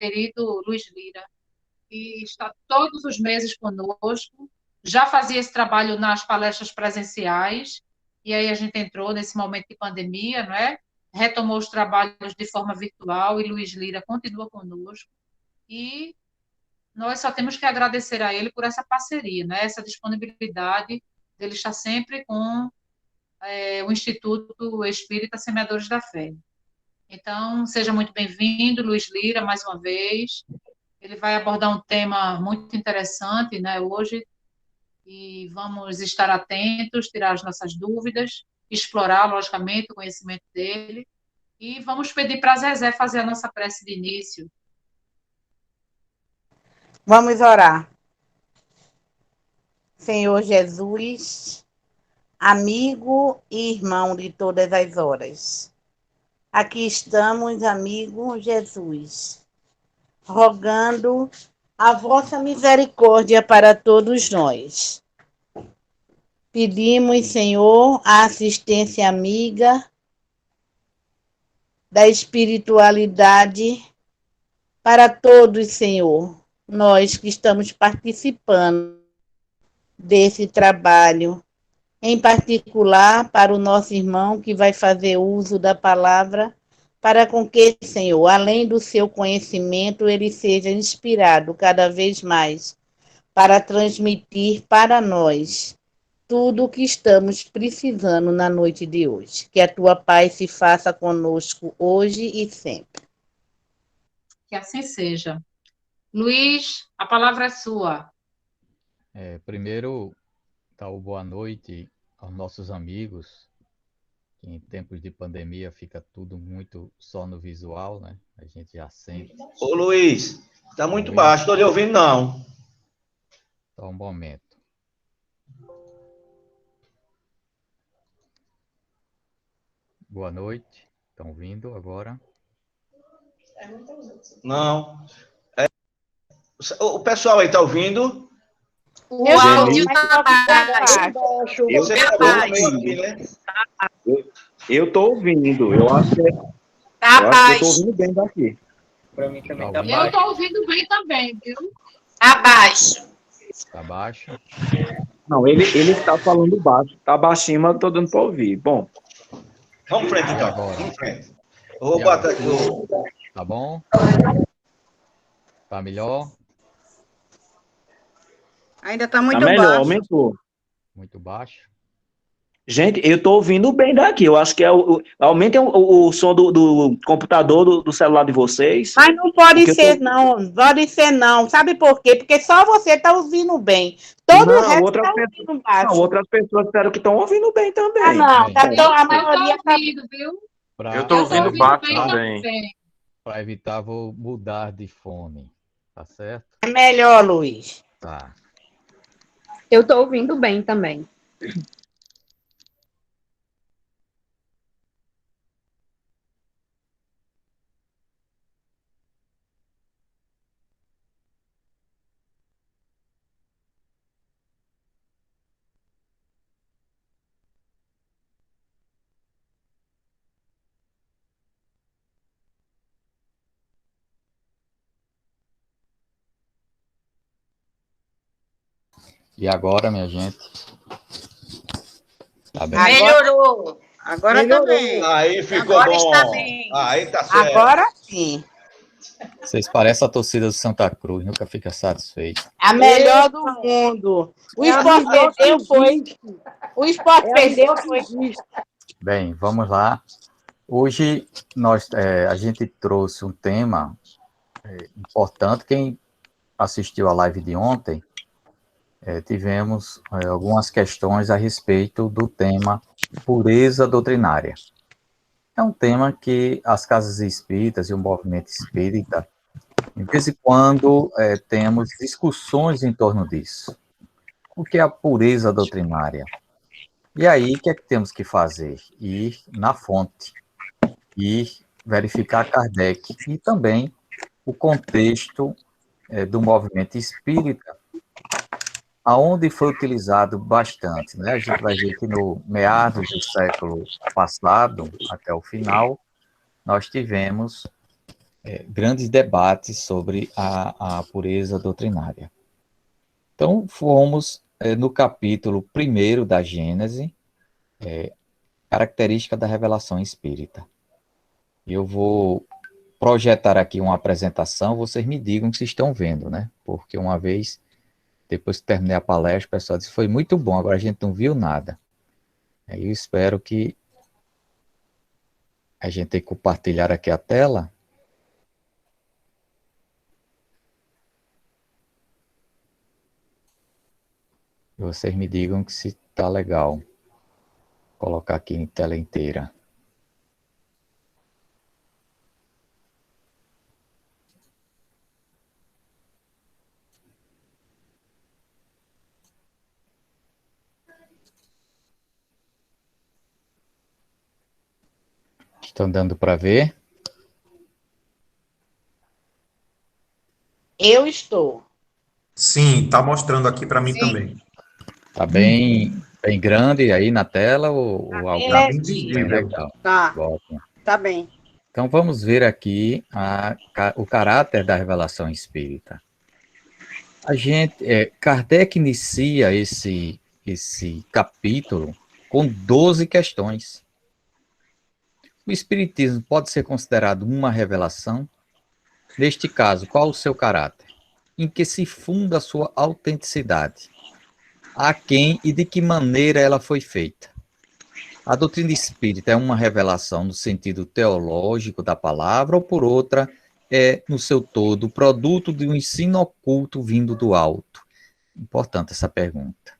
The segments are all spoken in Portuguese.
querido Luiz Lira, que está todos os meses conosco, já fazia esse trabalho nas palestras presenciais, e aí a gente entrou nesse momento de pandemia, não é? Retomou os trabalhos de forma virtual, e Luiz Lira continua conosco, e nós só temos que agradecer a ele por essa parceria, né? Essa disponibilidade dele estar sempre com o Instituto Espírita Semeadores da Fé. Então, seja muito bem-vindo, Luiz Lira, mais uma vez. Ele vai abordar um tema muito interessante, né, hoje, e vamos estar atentos, tirar as nossas dúvidas, explorar, logicamente, o conhecimento dele, e vamos pedir para a Zezé fazer a nossa prece de início. Vamos orar. Senhor Jesus, amigo e irmão de todas as horas, aqui estamos, amigo Jesus, rogando a vossa misericórdia para todos nós. Pedimos, Senhor, a assistência amiga da espiritualidade para todos, Senhor, nós que estamos participando desse trabalho, em particular para o nosso irmão que vai fazer uso da palavra, para com que, Senhor, além do seu conhecimento, ele seja inspirado cada vez mais para transmitir para nós tudo o que estamos precisando na noite de hoje. Que a tua paz se faça conosco hoje e sempre. Que assim seja. Luiz, a palavra é sua. Primeiro, dar uma boa noite aos nossos amigos, que em tempos de pandemia fica tudo muito só no visual, né? A gente já sente. Ô, Luiz, tá muito baixo, estou lhe ouvindo, não. Só um momento. Boa noite. Estão ouvindo agora? Não. O pessoal aí tá ouvindo? O áudio tá baixo. Você tá ouvindo, né? Eu tô ouvindo. Eu acho que Tá eu baixo. tô ouvindo bem daqui. Para mim também tá Eu baixo. estou ouvindo bem também, viu? Tá baixo. Tá baixo? Não, ele tá falando baixo. Tá baixinho, mas eu tô dando pra ouvir. Bom. Vamos em frente, então. Agora. Vamos em frente. Eu vou botar aqui. Tá bom? Tá melhor? Ainda tá Tá muito melhor, baixo. aumentou. Muito baixo? Gente, eu tô ouvindo bem daqui. Eu acho que aumentem o som do computador, do celular de vocês. Mas não pode Porque ser, não. Pode ser, não. Sabe por quê? Porque só você está ouvindo bem. Todo o resto está ouvindo baixo. Não, outras pessoas disseram que estão ouvindo bem também. Ah, não. Tá, então, a Eu maioria estou ouvindo, viu? Eu tô ouvindo baixo também. Para evitar, vou mudar de fone. Tá certo? é melhor, Luiz. Tá. Eu tô ouvindo bem também. E agora, minha gente? Tá bem? Melhorou. Agora Melhorou. tá bem. Aí ficou Agora bom. está bem. Aí tá certo. Agora sim. Vocês parecem a torcida do Santa Cruz, nunca fica satisfeito. A melhor do mundo. O esporte perdeu, foi. O esporte perdeu, foi. Bem, vamos lá. Hoje a gente trouxe um tema importante. Quem assistiu a live de ontem, tivemos algumas questões a respeito do tema pureza doutrinária. É um tema que as casas espíritas e o movimento espírita, de vez em quando, temos discussões em torno disso. O que é a pureza doutrinária? E aí, o que é que temos que fazer? Ir na fonte, ir verificar Kardec e também o contexto do movimento espírita, aonde foi utilizado bastante, né? A gente vai ver que no meados do século passado, até o final, nós tivemos grandes debates sobre a pureza doutrinária. Então, fomos no capítulo 1º da Gênese, característica da revelação espírita. Eu vou projetar aqui uma apresentação, vocês me digam se estão vendo, né? Porque uma vez, depois que terminei a palestra, o pessoal disse, foi muito bom, agora a gente não viu nada. Aí eu espero que a gente tenha que compartilhar aqui a tela. E vocês me digam que se está legal. Vou colocar aqui em tela inteira. Estão dando para ver? Eu estou. Sim, está mostrando aqui para mim também. Está bem grande aí na tela ou algo? Está bem visível. Legal. Tá, Ótimo. tá bem. Então vamos ver aqui o caráter da revelação espírita. Kardec inicia esse capítulo com 12 questões. O espiritismo pode ser considerado uma revelação? Neste caso, qual o seu caráter? Em que se funda a sua autenticidade? A quem e de que maneira ela foi feita? A doutrina espírita é uma revelação no sentido teológico da palavra ou, por outra, é, no seu todo, produto de um ensino oculto vindo do alto? Importante essa pergunta.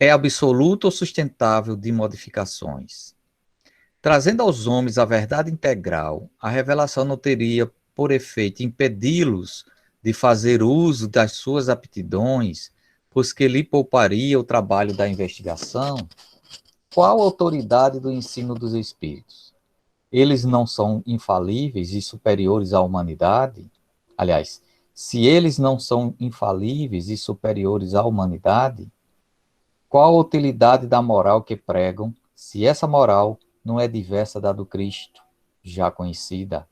É absoluto ou sustentável de modificações? Trazendo aos homens a verdade integral, a revelação não teria por efeito impedi-los de fazer uso das suas aptidões, pois que lhe pouparia o trabalho da investigação? Qual a autoridade do ensino dos espíritos? Eles não são infalíveis e superiores à humanidade? Aliás, se eles não são infalíveis e superiores à humanidade, qual a utilidade da moral que pregam, se essa moral não é diversa da do Cristo, já conhecida?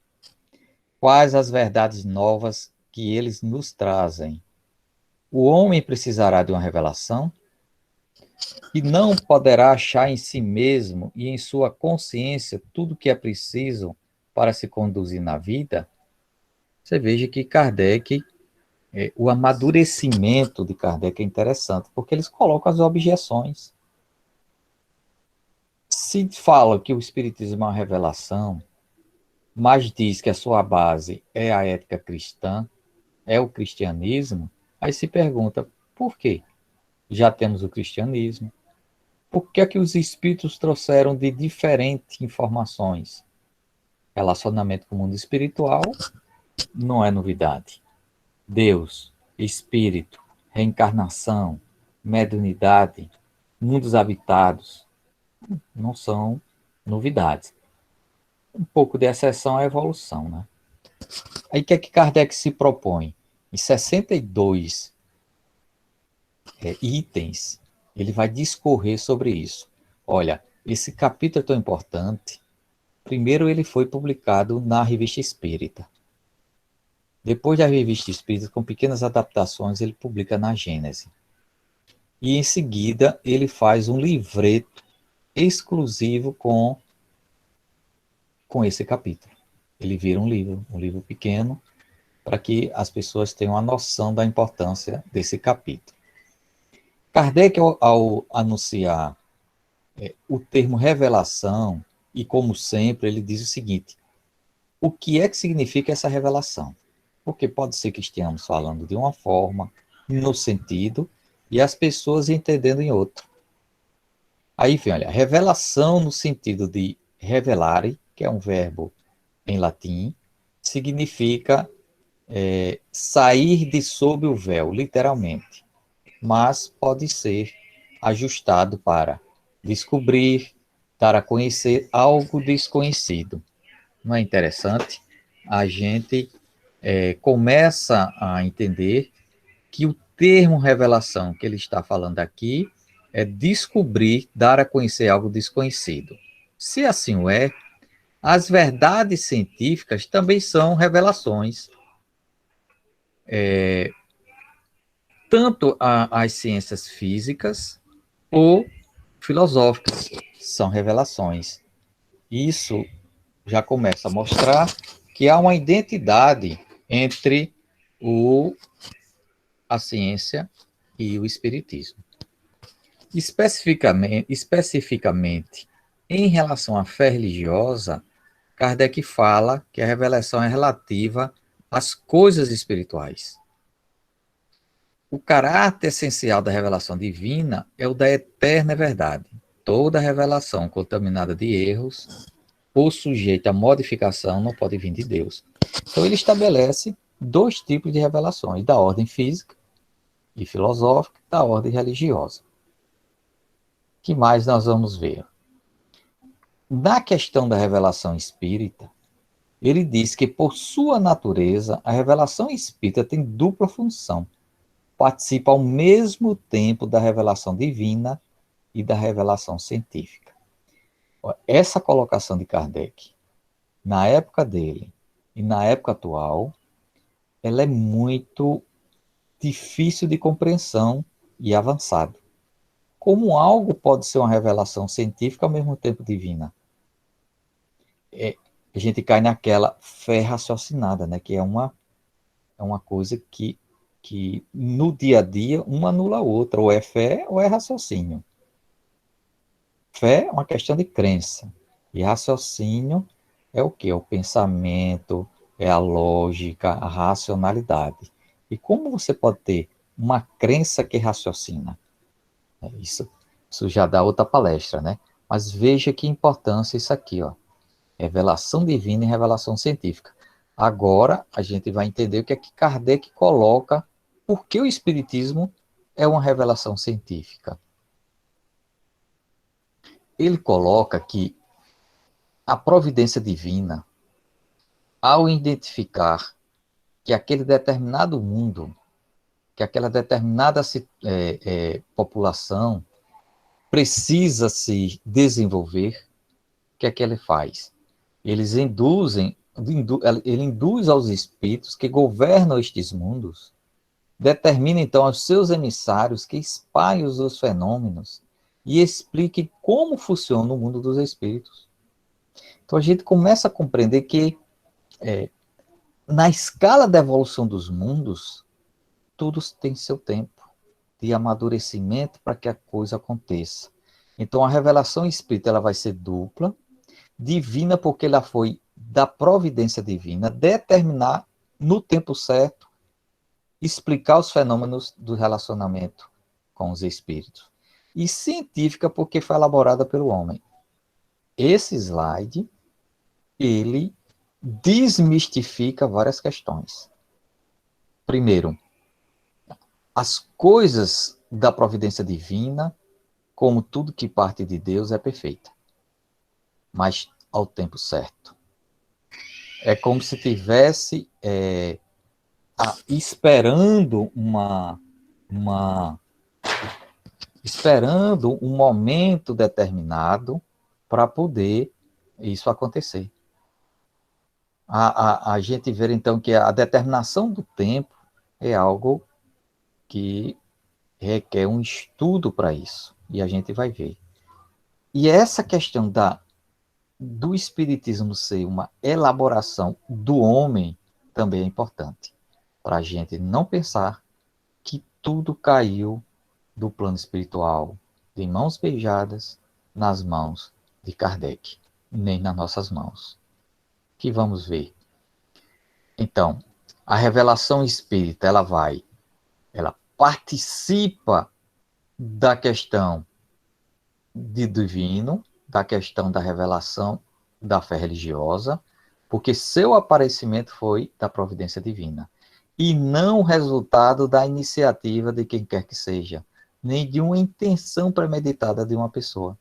Quais as verdades novas que eles nos trazem? O homem precisará de uma revelação e não poderá achar em si mesmo e em sua consciência tudo o que é preciso para se conduzir na vida? Você veja que Kardec, o amadurecimento de Kardec é interessante, porque eles colocam as objeções. Se fala que o Espiritismo é uma revelação, mas diz que a sua base é a ética cristã, é o cristianismo, aí se pergunta, por quê? Já temos o cristianismo. Por que é que os espíritos trouxeram de diferentes informações? Relacionamento com o mundo espiritual não é novidade. Deus, espírito, reencarnação, mediunidade, mundos habitados, não são novidades. Um pouco de exceção à evolução, né? Aí o que é que Kardec se propõe? Em 62 itens, ele vai discorrer sobre isso. Olha, esse capítulo é tão importante. Primeiro, ele foi publicado na Revista Espírita. Depois da Revista Espírita, com pequenas adaptações, ele publica na Gênese. E, em seguida, ele faz um livreto exclusivo com esse capítulo. Ele vira um livro pequeno, para que as pessoas tenham a noção da importância desse capítulo. Kardec, ao anunciar o termo revelação, e como sempre, ele diz o seguinte: o que é que significa essa revelação? Porque pode ser que estejamos falando de uma forma, no sentido, e as pessoas entendendo em outro. Aí vem, olha, revelação no sentido de revelare, que é um verbo em latim, significa sair de sob o véu, literalmente. Mas pode ser ajustado para descobrir, dar a conhecer algo desconhecido. Não é interessante? A gente começa a entender que o termo revelação que ele está falando aqui é descobrir, dar a conhecer algo desconhecido. Se assim o é, As verdades científicas também são revelações. Tanto as ciências físicas ou filosóficas são revelações. Isso já começa a mostrar que há uma identidade entre a ciência e o espiritismo. Especificamente, em relação à fé religiosa, Kardec fala que a revelação é relativa às coisas espirituais. O caráter essencial da revelação divina é o da eterna verdade. Toda revelação contaminada de erros ou sujeita a modificação não pode vir de Deus. Então ele estabelece 2 tipos de revelações, da ordem física e filosófica, da ordem religiosa. O que mais nós vamos ver? Na questão da revelação espírita, ele diz que, por sua natureza, a revelação espírita tem dupla função. Participa ao mesmo tempo da revelação divina e da revelação científica. Essa colocação de Kardec, na época dele e na época atual, ela é muito difícil de compreensão e avançada. Como algo pode ser uma revelação científica ao mesmo tempo divina? A gente cai naquela fé raciocinada, né? Que é uma coisa que no dia a dia uma anula a outra, ou é fé ou é raciocínio. Fé é uma questão de crença, e raciocínio é o quê? É o pensamento, é a lógica, a racionalidade. E como você pode ter uma crença que raciocina? Isso já dá outra palestra, né? Mas veja que importância isso aqui, ó. Revelação divina e revelação científica. Agora, a gente vai entender o que é que Kardec coloca, por que o Espiritismo é uma revelação científica. Ele coloca que a providência divina, ao identificar que aquele determinado mundo, que aquela determinada população precisa se desenvolver, o que é que ele faz? Ele induz aos espíritos que governam estes mundos, determina então aos seus emissários que espalhem os fenômenos e expliquem como funciona o mundo dos espíritos. Então a gente começa a compreender que na escala da evolução dos mundos, todos têm seu tempo de amadurecimento para que a coisa aconteça. Então a revelação espírita ela vai ser dupla, divina porque ela foi da providência divina, determinar no tempo certo, explicar os fenômenos do relacionamento com os espíritos. E científica porque foi elaborada pelo homem. Esse slide, ele desmistifica várias questões. Primeiro, as coisas da providência divina, como tudo que parte de Deus, é perfeita, mas ao tempo certo. É como se tivesse esperando esperando um momento determinado para poder isso acontecer. A gente vê, então, que a determinação do tempo é algo que requer um estudo para isso, e a gente vai ver. E essa questão do espiritismo ser uma elaboração do homem também é importante, para a gente não pensar que tudo caiu do plano espiritual, de mãos beijadas, nas mãos de Kardec, nem nas nossas mãos. Que vamos ver. Então, a revelação espírita, ela participa da questão de divino, da questão da revelação da fé religiosa, porque seu aparecimento foi da providência divina, e não resultado da iniciativa de quem quer que seja, nem de uma intenção premeditada de uma pessoa.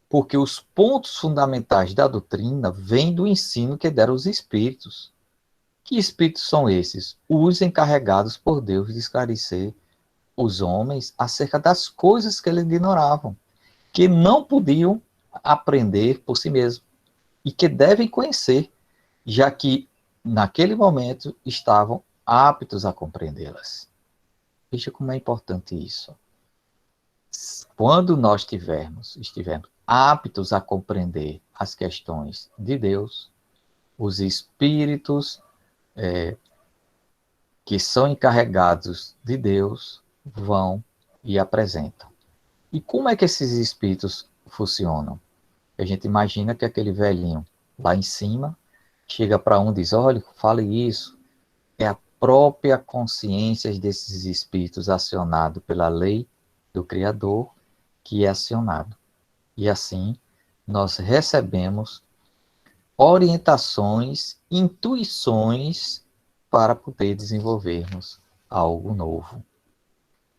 Porque os pontos fundamentais da doutrina vêm do ensino que deram os espíritos. Que espíritos são esses? Os encarregados por Deus de esclarecer os homens acerca das coisas que eles ignoravam, que não podiam aprender por si mesmos. e que devem conhecer, já que naquele momento estavam aptos a compreendê-las. Veja como é importante isso. Quando nós estivermos aptos a compreender as questões de Deus, os espíritos que são encarregados de Deus vão e apresentam. E como é que esses espíritos funcionam? A gente imagina que aquele velhinho lá em cima chega para um e diz, olha, fale isso. É a própria consciência desses espíritos acionado pela lei do Criador que é acionado. E assim, nós recebemos orientações, intuições para poder desenvolvermos algo novo.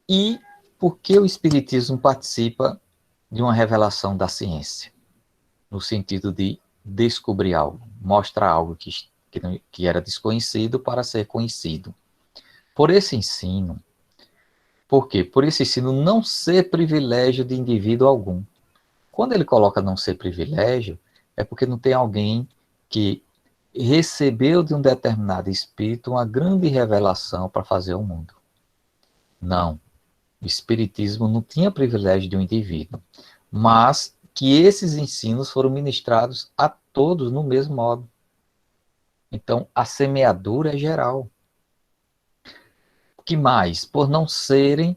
E por que o Espiritismo participa de uma revelação da ciência? No sentido de descobrir algo, mostrar algo que era desconhecido para ser conhecido. Por esse ensino, por quê? Por esse ensino não ser privilégio de indivíduo algum. Quando ele coloca não ser privilégio, é porque não tem alguém que recebeu de um determinado espírito uma grande revelação para fazer o mundo. Não. O Espiritismo não tinha privilégio de um indivíduo, mas que esses ensinos foram ministrados a todos no mesmo modo. Então, a semeadura é geral. O que mais? Por não serem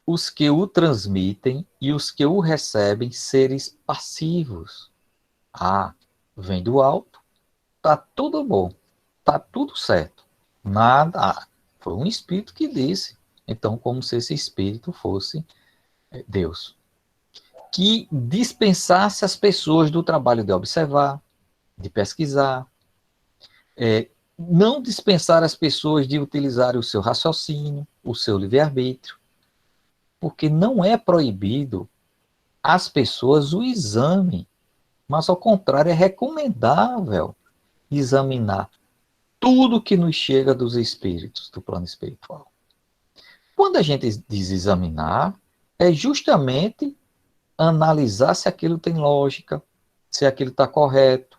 os que o transmitem e os que o recebem seres passivos. Ah, vem do alto, tá tudo bom, tá tudo certo. Nada, foi um espírito que disse. Então, como se esse espírito fosse Deus. Que dispensasse as pessoas do trabalho de observar, de pesquisar, não dispensar as pessoas de utilizar o seu raciocínio, o seu livre-arbítrio, porque não é proibido às pessoas o exame, mas ao contrário, é recomendável examinar tudo que nos chega dos espíritos, do plano espiritual. Quando a gente diz examinar, é justamente analisar se aquilo tem lógica, se aquilo está correto,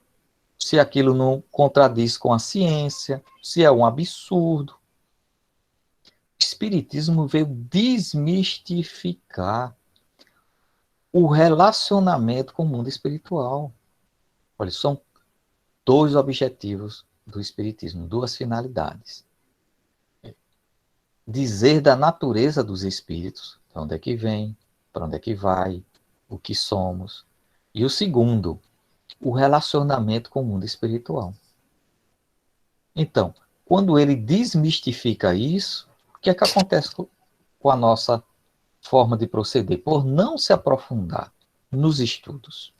se aquilo não contradiz com a ciência, se é um absurdo. O Espiritismo veio desmistificar o relacionamento com o mundo espiritual. Olha, são dois objetivos do Espiritismo, duas finalidades. Dizer da natureza dos espíritos, de onde é que vem, para onde é que vai, o que somos. E o segundo, o relacionamento com o mundo espiritual. Então, quando ele desmistifica isso, o que é que acontece com a nossa forma de proceder? Por não se aprofundar nos estudos,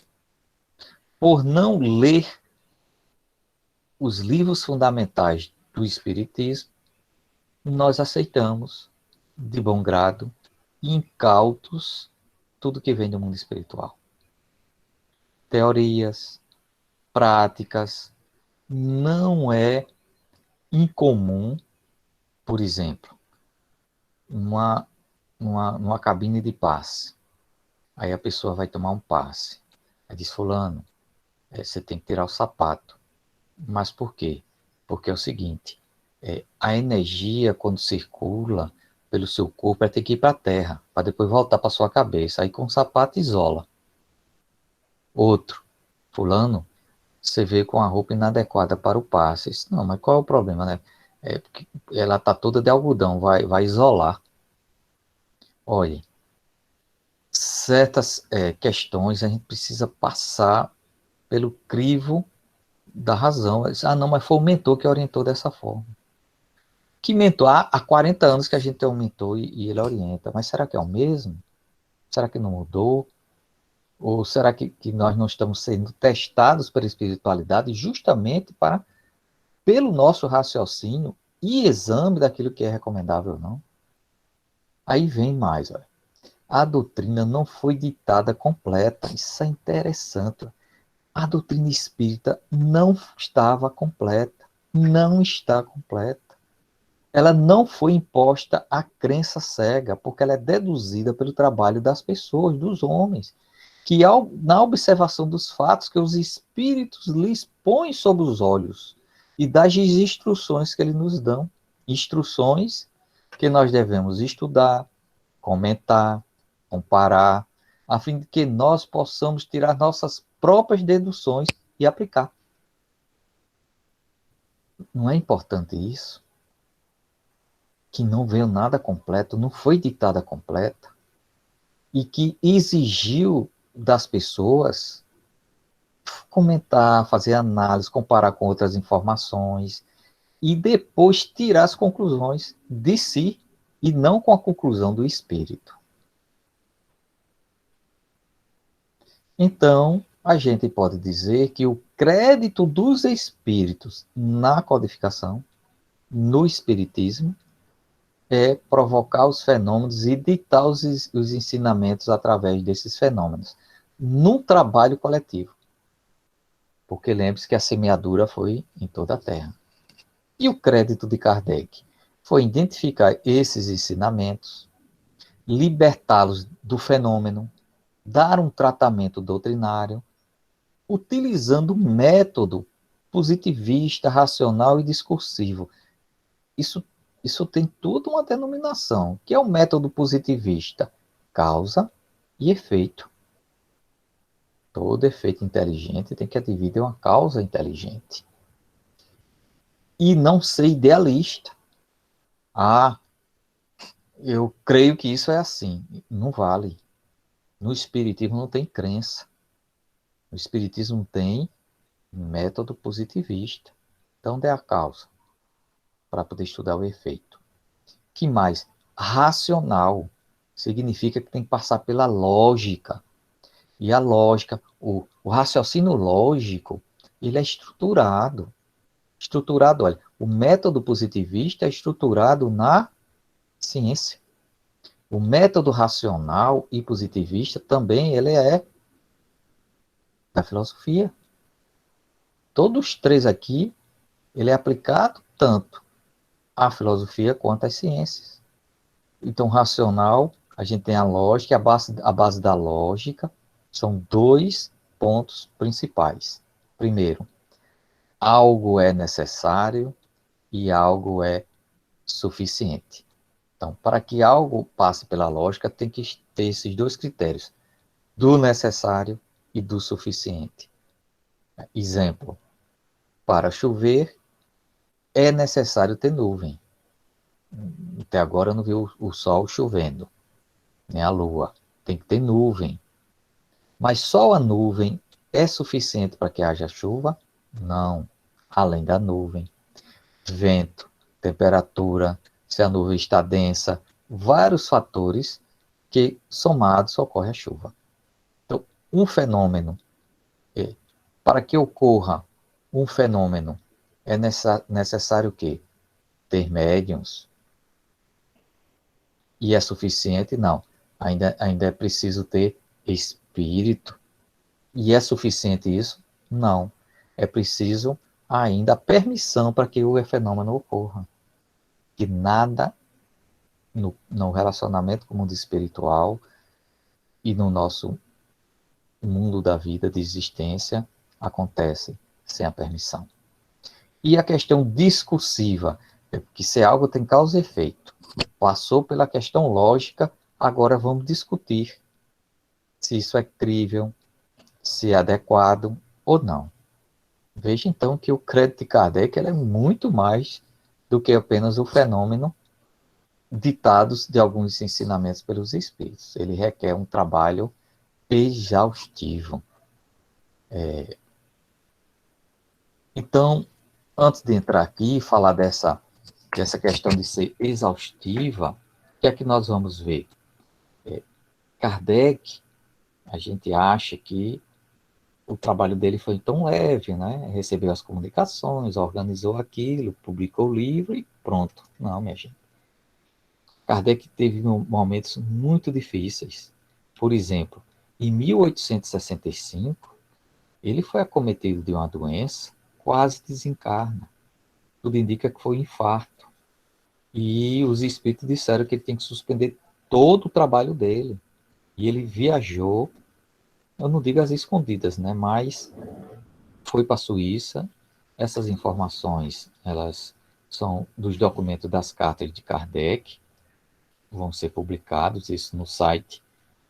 por não ler os livros fundamentais do Espiritismo, nós aceitamos de bom grado, incautos, tudo que vem do mundo espiritual. Teorias, práticas, não é incomum, por exemplo, numa cabine de passe. Aí a pessoa vai tomar um passe. Aí diz, fulano, você tem que tirar o sapato. Mas por quê? Porque é o seguinte, a energia, quando circula pelo seu corpo, ela tem que ir para a terra, para depois voltar para a sua cabeça. Aí com o sapato isola. Outro, fulano, você veio com a roupa inadequada para o passe. Disse, não, mas qual é o problema, né? Porque ela está toda de algodão, vai isolar. Olha, certas questões a gente precisa passar pelo crivo da razão. Não, mas foi o mentor que orientou dessa forma. Que mentor? Há 40 anos que a gente tem um mentor e ele orienta. Mas será que é o mesmo? Será que não mudou? Ou será que nós não estamos sendo testados pela espiritualidade justamente pelo nosso raciocínio e exame daquilo que é recomendável ou não? Aí vem mais, olha. A doutrina não foi ditada completa. Isso é interessante. A doutrina espírita não estava completa. Não está completa. Ela não foi imposta à crença cega, porque ela é deduzida pelo trabalho das pessoas, dos homens, que na observação dos fatos que os espíritos lhes põem sob os olhos e das instruções que eles nos dão, instruções que nós devemos estudar, comentar, comparar, a fim de que nós possamos tirar nossas próprias deduções e aplicar. Não é importante isso? Que não veio nada completo, não foi ditada completa, e que exigiu das pessoas comentar, fazer análise, comparar com outras informações, e depois tirar as conclusões de si, e não com a conclusão do espírito. Então, a gente pode dizer que o crédito dos espíritos na codificação, no espiritismo, é provocar os fenômenos e ditar os ensinamentos através desses fenômenos, num trabalho coletivo. Porque lembre-se que a semeadura foi em toda a Terra. E o crédito de Kardec foi identificar esses ensinamentos, libertá-los do fenômeno, dar um tratamento doutrinário, utilizando o método positivista, racional e discursivo. Isso tem tudo uma denominação, que é o método positivista, causa e efeito. Todo efeito inteligente tem que advir uma causa inteligente. E não ser idealista. Eu creio que isso é assim. Não vale. No espiritismo não tem crença. No espiritismo tem método positivista. Então dê a causa para poder estudar o efeito. Que mais? Racional. Significa que tem que passar pela lógica. E a lógica, o raciocínio lógico, ele é estruturado. Estruturado, olha, o método positivista é estruturado na ciência. O método racional e positivista também, ele é da filosofia. Todos os três aqui, ele é aplicado tanto à filosofia quanto às ciências. Então, racional, a gente tem a lógica, a base da lógica, são dois pontos principais. Primeiro, algo é necessário e algo é suficiente. Então, para que algo passe pela lógica, tem que ter esses dois critérios, do necessário e do suficiente. Exemplo, para chover, é necessário ter nuvem. Até agora eu não vi o sol chovendo, nem a lua. Tem que ter nuvem. Mas só a nuvem é suficiente para que haja chuva? Não. Além da nuvem, vento, temperatura, se a nuvem está densa, vários fatores que, somados, ocorre a chuva. Então, um fenômeno, para que ocorra um fenômeno, é necessário o quê? Ter médiuns. E é suficiente? Não. Ainda é preciso ter espírito. E é suficiente isso? Não. É preciso ainda a permissão para que o fenômeno ocorra. Que nada no relacionamento com o mundo espiritual e no nosso mundo da vida, de existência, acontece sem a permissão. E a questão discursiva, que se algo tem causa e efeito, passou pela questão lógica, agora vamos discutir se isso é crível, se é adequado ou não. Veja então que o crédito de Kardec é muito mais do que apenas o fenômeno ditados de alguns ensinamentos pelos espíritos. Ele requer um trabalho exaustivo. Então, antes de entrar aqui e falar dessa questão de ser exaustiva, o que é que nós vamos ver? Kardec, a gente acha que o trabalho dele foi tão leve, né? Recebeu as comunicações, organizou aquilo, publicou o livro e pronto. Não, minha gente. Kardec teve momentos muito difíceis. Por exemplo, em 1865, ele foi acometido de uma doença, quase desencarna. Tudo indica que foi um infarto. E os espíritos disseram que ele tem que suspender todo o trabalho dele. E ele viajou eu não digo as escondidas, né? Mas foi para a Suíça. Essas informações, elas são dos documentos das cartas de Kardec, vão ser publicados, isso no site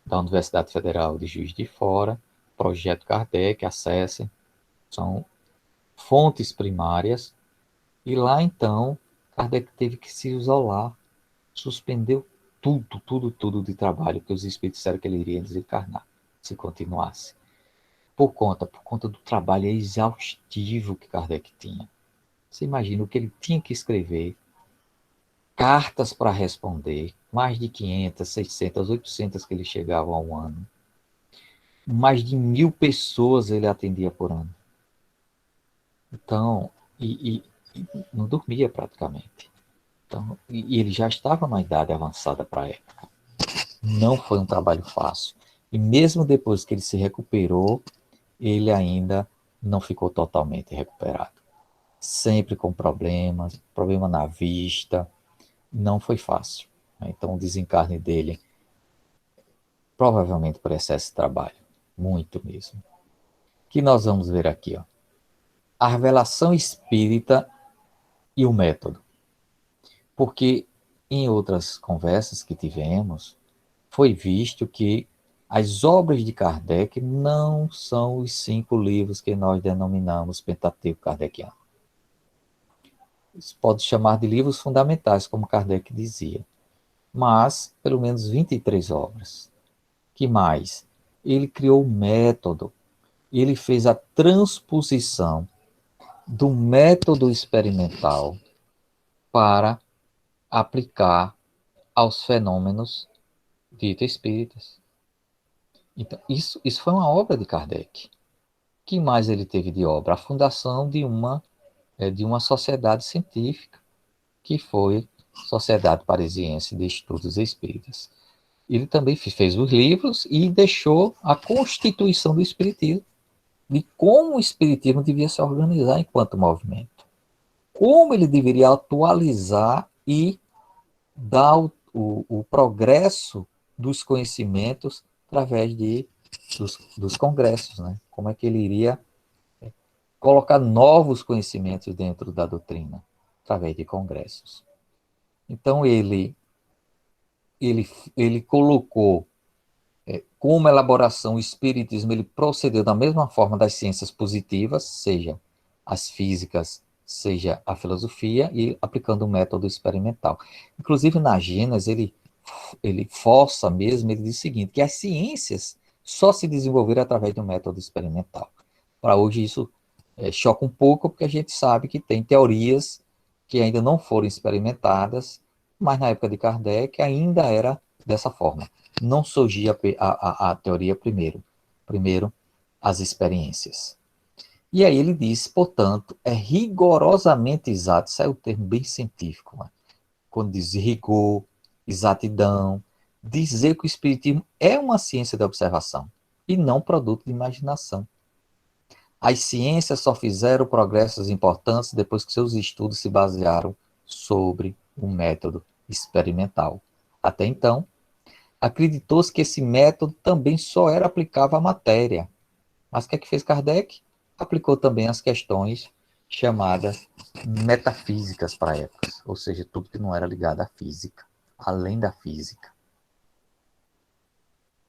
da Universidade Federal de Juiz de Fora, Projeto Kardec, acessem, são fontes primárias, e lá então, Kardec teve que se isolar, suspendeu tudo de trabalho, que os espíritos disseram que ele iria desencarnar, se continuasse. Por conta do trabalho exaustivo que Kardec tinha. Você imagina o que ele tinha que escrever, cartas para responder, mais de 500, 600, 800 que ele chegava ao ano. Mais de 1.000 pessoas ele atendia por ano. Então, e não dormia praticamente. Então, e ele já estava na idade avançada para a época. Não foi um trabalho fácil. E mesmo depois que ele se recuperou, ele ainda não ficou totalmente recuperado. Sempre com problemas, problema na vista, não foi fácil. Então, o desencarne dele, provavelmente por excesso de trabalho, muito mesmo. Que nós vamos ver aqui, ó. A revelação espírita e o método. Porque em outras conversas que tivemos, foi visto que as obras de Kardec não são os 5 livros que nós denominamos Pentateuco Kardeciano. Isso pode chamar de livros fundamentais, como Kardec dizia. Mas, pelo menos 23 obras. Que mais? Ele criou o método. Ele fez a transposição do método experimental para aplicar aos fenômenos ditos espíritas. Então, isso foi uma obra de Kardec. Que mais ele teve de obra? A fundação de uma sociedade científica, que foi Sociedade Parisiense de Estudos Espíritas. Ele também fez os livros e deixou a constituição do espiritismo, de como o espiritismo devia se organizar enquanto movimento. Como ele deveria atualizar e dar o progresso dos conhecimentos através dos congressos, né? Como é que ele iria colocar novos conhecimentos dentro da doutrina, através de congressos. Então, ele colocou como elaboração o espiritismo, ele procedeu da mesma forma das ciências positivas, seja as físicas, seja a filosofia, e aplicando o método experimental. Inclusive, na Gênesis, ele força mesmo, ele diz o seguinte, que as ciências só se desenvolveram através do método experimental. Para hoje, isso choca um pouco, porque a gente sabe que tem teorias que ainda não foram experimentadas, mas na época de Kardec ainda era dessa forma. Não surgia a teoria primeiro. Primeiro, as experiências. E aí ele diz, portanto, é rigorosamente exato, isso é o termo bem científico, né? Quando diz rigor, exatidão, dizer que o espiritismo é uma ciência da observação e não produto de imaginação. As ciências só fizeram progressos importantes depois que seus estudos se basearam sobre um método experimental. Até então, acreditou-se que esse método também só era aplicável à matéria. Mas o que é que fez Kardec? Aplicou também as questões chamadas metafísicas para a época, ou seja, tudo que não era ligado à física, além da física.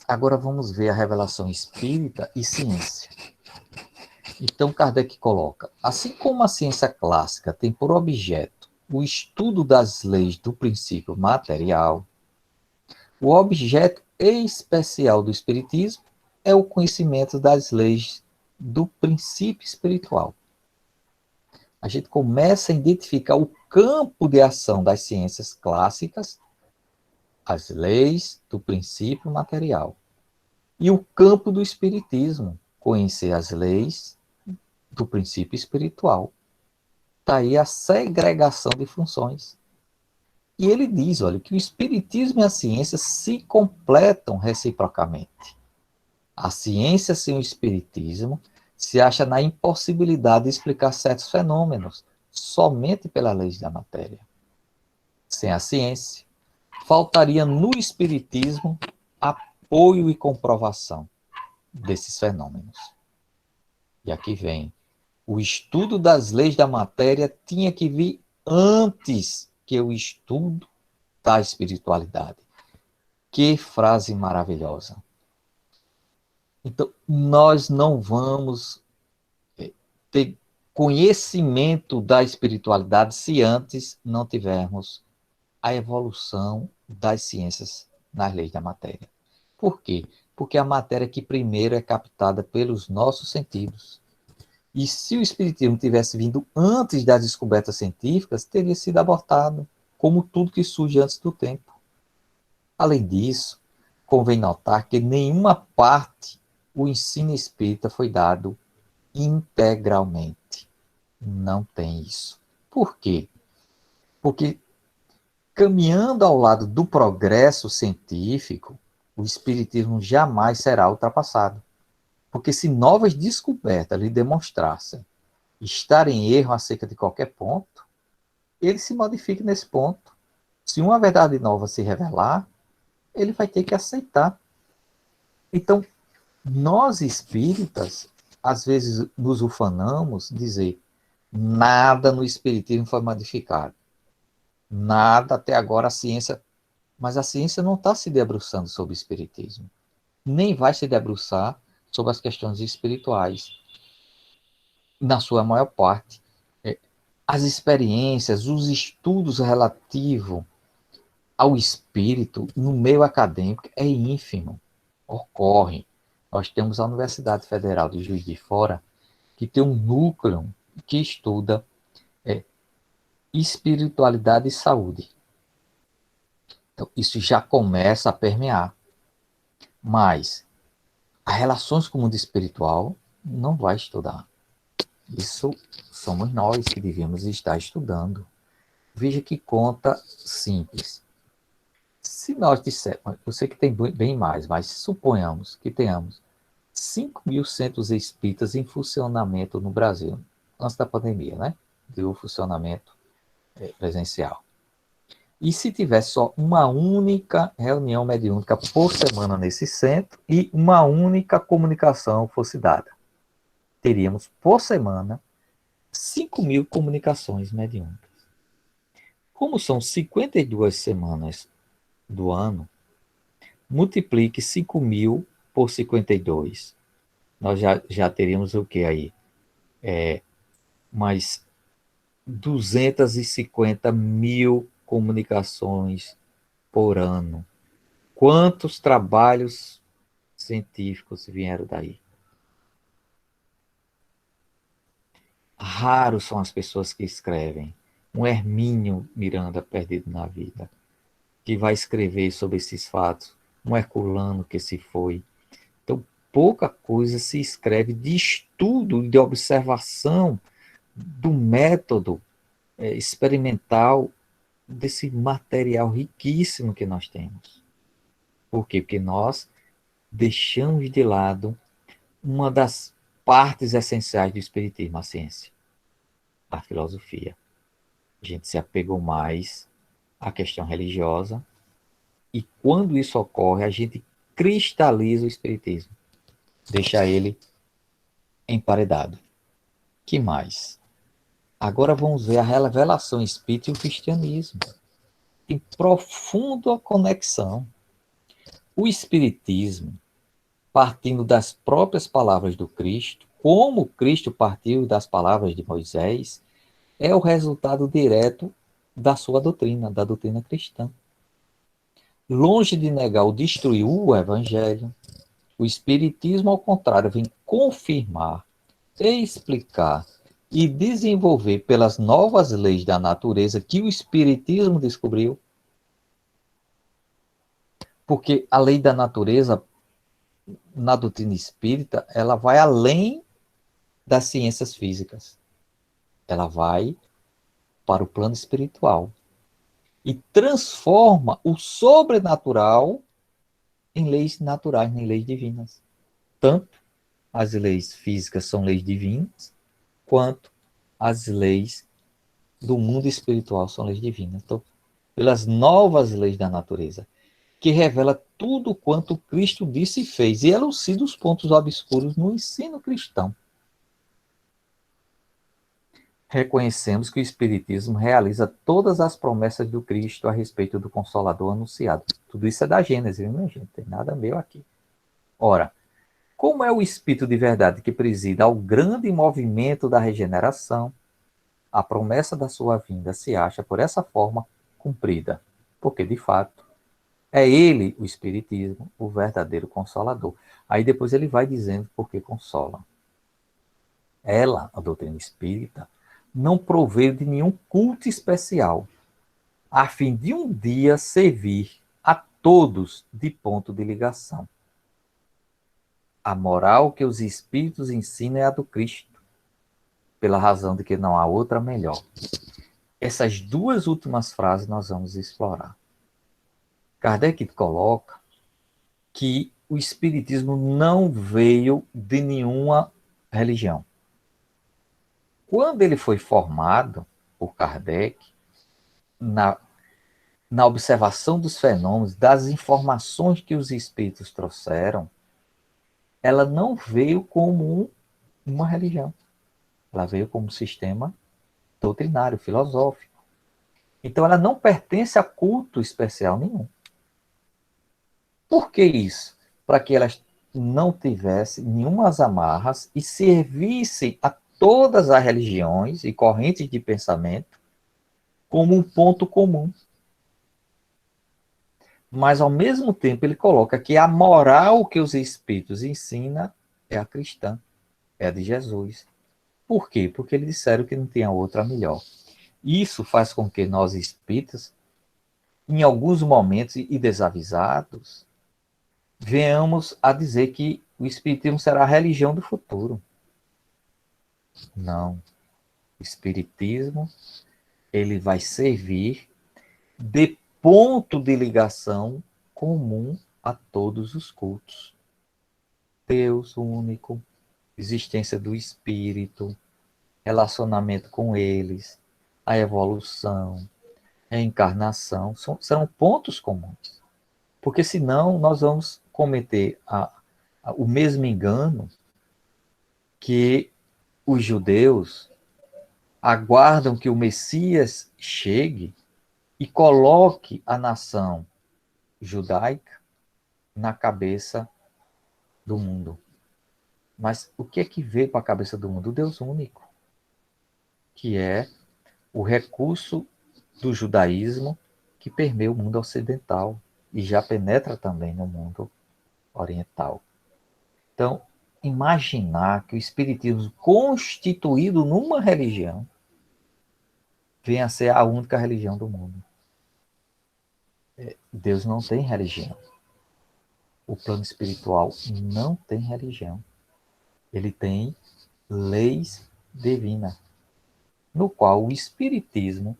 Agora vamos ver a revelação espírita e ciência. Então Kardec coloca, assim como a ciência clássica tem por objeto o estudo das leis do princípio material, o objeto especial do espiritismo é o conhecimento das leis do princípio espiritual. A gente começa a identificar o campo de ação das ciências clássicas, as leis do princípio material, e o campo do espiritismo, conhecer as leis do princípio espiritual. Está aí a segregação de funções. E ele diz, olha, que o espiritismo e a ciência se completam reciprocamente. A ciência sem o espiritismo se acha na impossibilidade de explicar certos fenômenos somente pelas leis da matéria. Sem a ciência, faltaria no espiritismo apoio e comprovação. desses fenômenos. E aqui vem. O estudo das leis da matéria tinha que vir antes que o estudo da espiritualidade. Que frase maravilhosa. Então, nós não vamos ter conhecimento da espiritualidade se antes não tivermos a evolução das ciências nas leis da matéria. Por quê? Porque a matéria que primeiro é captada pelos nossos sentidos. E se o espiritismo tivesse vindo antes das descobertas científicas, teria sido abortado, como tudo que surge antes do tempo. Além disso, convém notar que nenhuma parte o ensino espírita foi dado integralmente. Não tem isso. Por quê? Porque caminhando ao lado do progresso científico, o espiritismo jamais será ultrapassado. Porque se novas descobertas lhe demonstrassem estar em erro acerca de qualquer ponto, ele se modifica nesse ponto. Se uma verdade nova se revelar, ele vai ter que aceitar. Então, nós espíritas, às vezes nos ufanamos dizer nada no espiritismo foi modificado. Nada até agora a ciência... Mas a ciência não está se debruçando sobre o espiritismo. Nem vai se debruçar sobre as questões espirituais. Na sua maior parte. As experiências, os estudos relativos ao espírito no meio acadêmico é ínfimo. Ocorre. Nós temos a Universidade Federal de Juiz de Fora, que tem um núcleo que estuda espiritualidade e saúde. Então, isso já começa a permear. Mas as relações com o mundo espiritual não vai estudar. Isso somos nós que devíamos estar estudando. Veja que conta simples. Se nós dissermos, eu sei que tem bem mais, mas suponhamos que tenhamos 5.000 centros espíritas em funcionamento no Brasil, antes da pandemia, né? Do funcionamento presencial. E se tivesse só uma única reunião mediúnica por semana nesse centro e uma única comunicação fosse dada, teríamos por semana 5.000 comunicações mediúnicas. Como são 52 semanas do ano, multiplique 5.000 por 52. Nós já teríamos o que aí? Mais 250.000 comunicações por ano. Quantos trabalhos científicos vieram daí? Raros são as pessoas que escrevem. Um Hermínio Miranda perdido na vida, que vai escrever sobre esses fatos. Um Herculano que se foi. Então, pouca coisa se escreve de estudo, de observação do método experimental desse material riquíssimo que nós temos. Por quê? Porque nós deixamos de lado uma das partes essenciais do espiritismo, a ciência, a filosofia. A gente se apegou mais à questão religiosa e quando isso ocorre, a gente cristaliza o espiritismo, deixa ele emparedado. Que mais? Agora vamos ver a revelação espírita e o cristianismo. Tem profunda conexão. O espiritismo, partindo das próprias palavras do Cristo, como Cristo partiu das palavras de Moisés, é o resultado direto da sua doutrina, da doutrina cristã. Longe de negar ou destruir o evangelho, o espiritismo, ao contrário, vem confirmar, explicar e desenvolver pelas novas leis da natureza que o espiritismo descobriu. Porque a lei da natureza, na doutrina espírita, ela vai além das ciências físicas. Ela vai para o plano espiritual e transforma o sobrenatural em leis naturais, em leis divinas. Tanto as leis físicas são leis divinas, quanto as leis do mundo espiritual são leis divinas. Então, pelas novas leis da natureza. que revela tudo quanto Cristo disse e fez, e elucida os pontos obscuros no ensino cristão. Reconhecemos que o Espiritismo realiza todas as promessas do Cristo a respeito do Consolador anunciado. Tudo isso é da Gênesis, não, gente? Não tem nada meu aqui. Ora, como é o Espírito de verdade que presida ao grande movimento da regeneração, a promessa da sua vinda se acha, por essa forma, cumprida. Porque, de fato, é ele, o Espiritismo, o verdadeiro Consolador. Aí depois ele vai dizendo por que consola. Ela, a doutrina espírita, não proveio de nenhum culto especial, a fim de um dia servir a todos de ponto de ligação. A moral que os espíritos ensinam é a do Cristo, pela razão de que não há outra melhor. Essas duas últimas frases nós vamos explorar. Kardec coloca que o Espiritismo não veio de nenhuma religião. Quando ele foi formado por Kardec, na observação dos fenômenos, das informações que os espíritos trouxeram, ela não veio como uma religião. Ela veio como um sistema doutrinário, filosófico. Então, ela não pertence a culto especial nenhum. Por que isso? Para que elas não tivessem nenhumas amarras e servissem a todas as religiões e correntes de pensamento como um ponto comum. Mas, ao mesmo tempo, ele coloca que a moral que os espíritos ensinam é a cristã, é a de Jesus. Por quê? Porque eles disseram que não tinha outra melhor. Isso faz com que nós espíritas, em alguns momentos e desavisados, venhamos a dizer que o espiritismo será a religião do futuro. Não. O espiritismo, ele vai servir de ponto de ligação comum a todos os cultos. Deus único, existência do espírito, relacionamento com eles, a evolução, a encarnação, serão pontos comuns. Porque senão nós vamos cometer o mesmo engano que os judeus aguardam que o Messias chegue e coloque a nação judaica na cabeça do mundo. Mas o que é que veio para a cabeça do mundo? O Deus único, que é o recurso do judaísmo que permeia o mundo ocidental e já penetra também no mundo oriental. Então, imaginar que o espiritismo constituído numa religião venha a ser a única religião do mundo. Deus não tem religião. O plano espiritual não tem religião. Ele tem leis divinas, no qual o espiritismo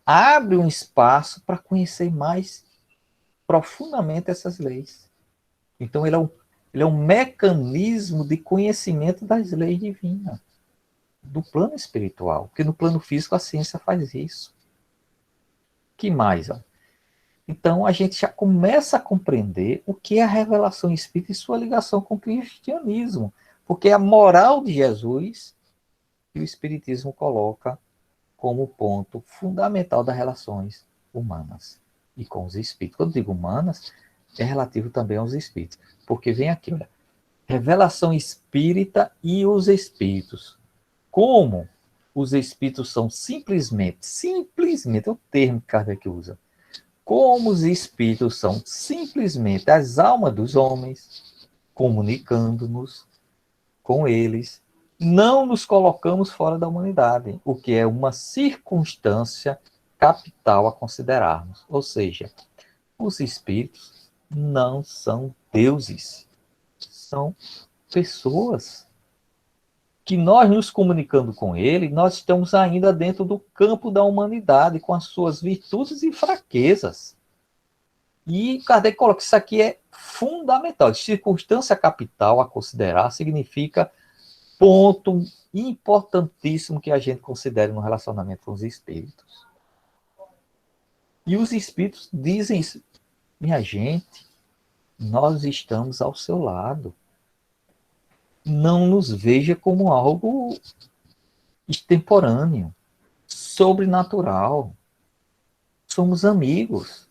abre um espaço para conhecer mais profundamente essas leis. Então, ele é um mecanismo de conhecimento das leis divinas, do plano espiritual, porque no plano físico a ciência faz isso. Que mais? Ó? Então, a gente já começa a compreender o que é a revelação espírita e sua ligação com o cristianismo, porque é a moral de Jesus que o espiritismo coloca como ponto fundamental das relações humanas e com os espíritos. Quando digo humanas, é relativo também aos espíritos, porque vem aqui, olha, revelação espírita e os espíritos. Como os espíritos são simplesmente é o termo que Kardec usa, como os espíritos são simplesmente as almas dos homens, comunicando-nos com eles, não nos colocamos fora da humanidade, o que é uma circunstância capital a considerarmos. Ou seja, os espíritos não são deuses, são pessoas que nós nos comunicando com ele, nós estamos ainda dentro do campo da humanidade, com as suas virtudes e fraquezas. E Kardec coloca que isso aqui é fundamental. Circunstância capital a considerar significa ponto importantíssimo que a gente considere no relacionamento com os espíritos. E os espíritos dizem isso. Minha gente, nós estamos ao seu lado. Não nos veja como algo extemporâneo, sobrenatural. Somos amigos.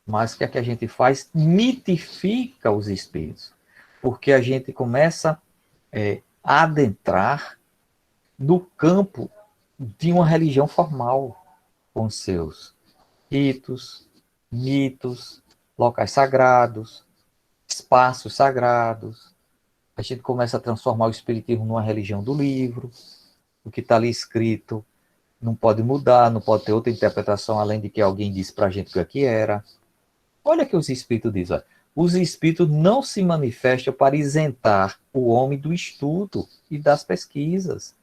Mas o que é que a gente faz? Mitifica os espíritos. Porque a gente começa a adentrar no campo de uma religião formal, com seus ritos, mitos, locais sagrados, espaços sagrados. A gente começa a transformar o espiritismo numa religião do livro. O que está ali escrito não pode mudar, não pode ter outra interpretação, além de que alguém disse para a gente o que era. Olha o que os espíritos dizem. Olha. Os espíritos não se manifestam para isentar o homem do estudo e das pesquisas,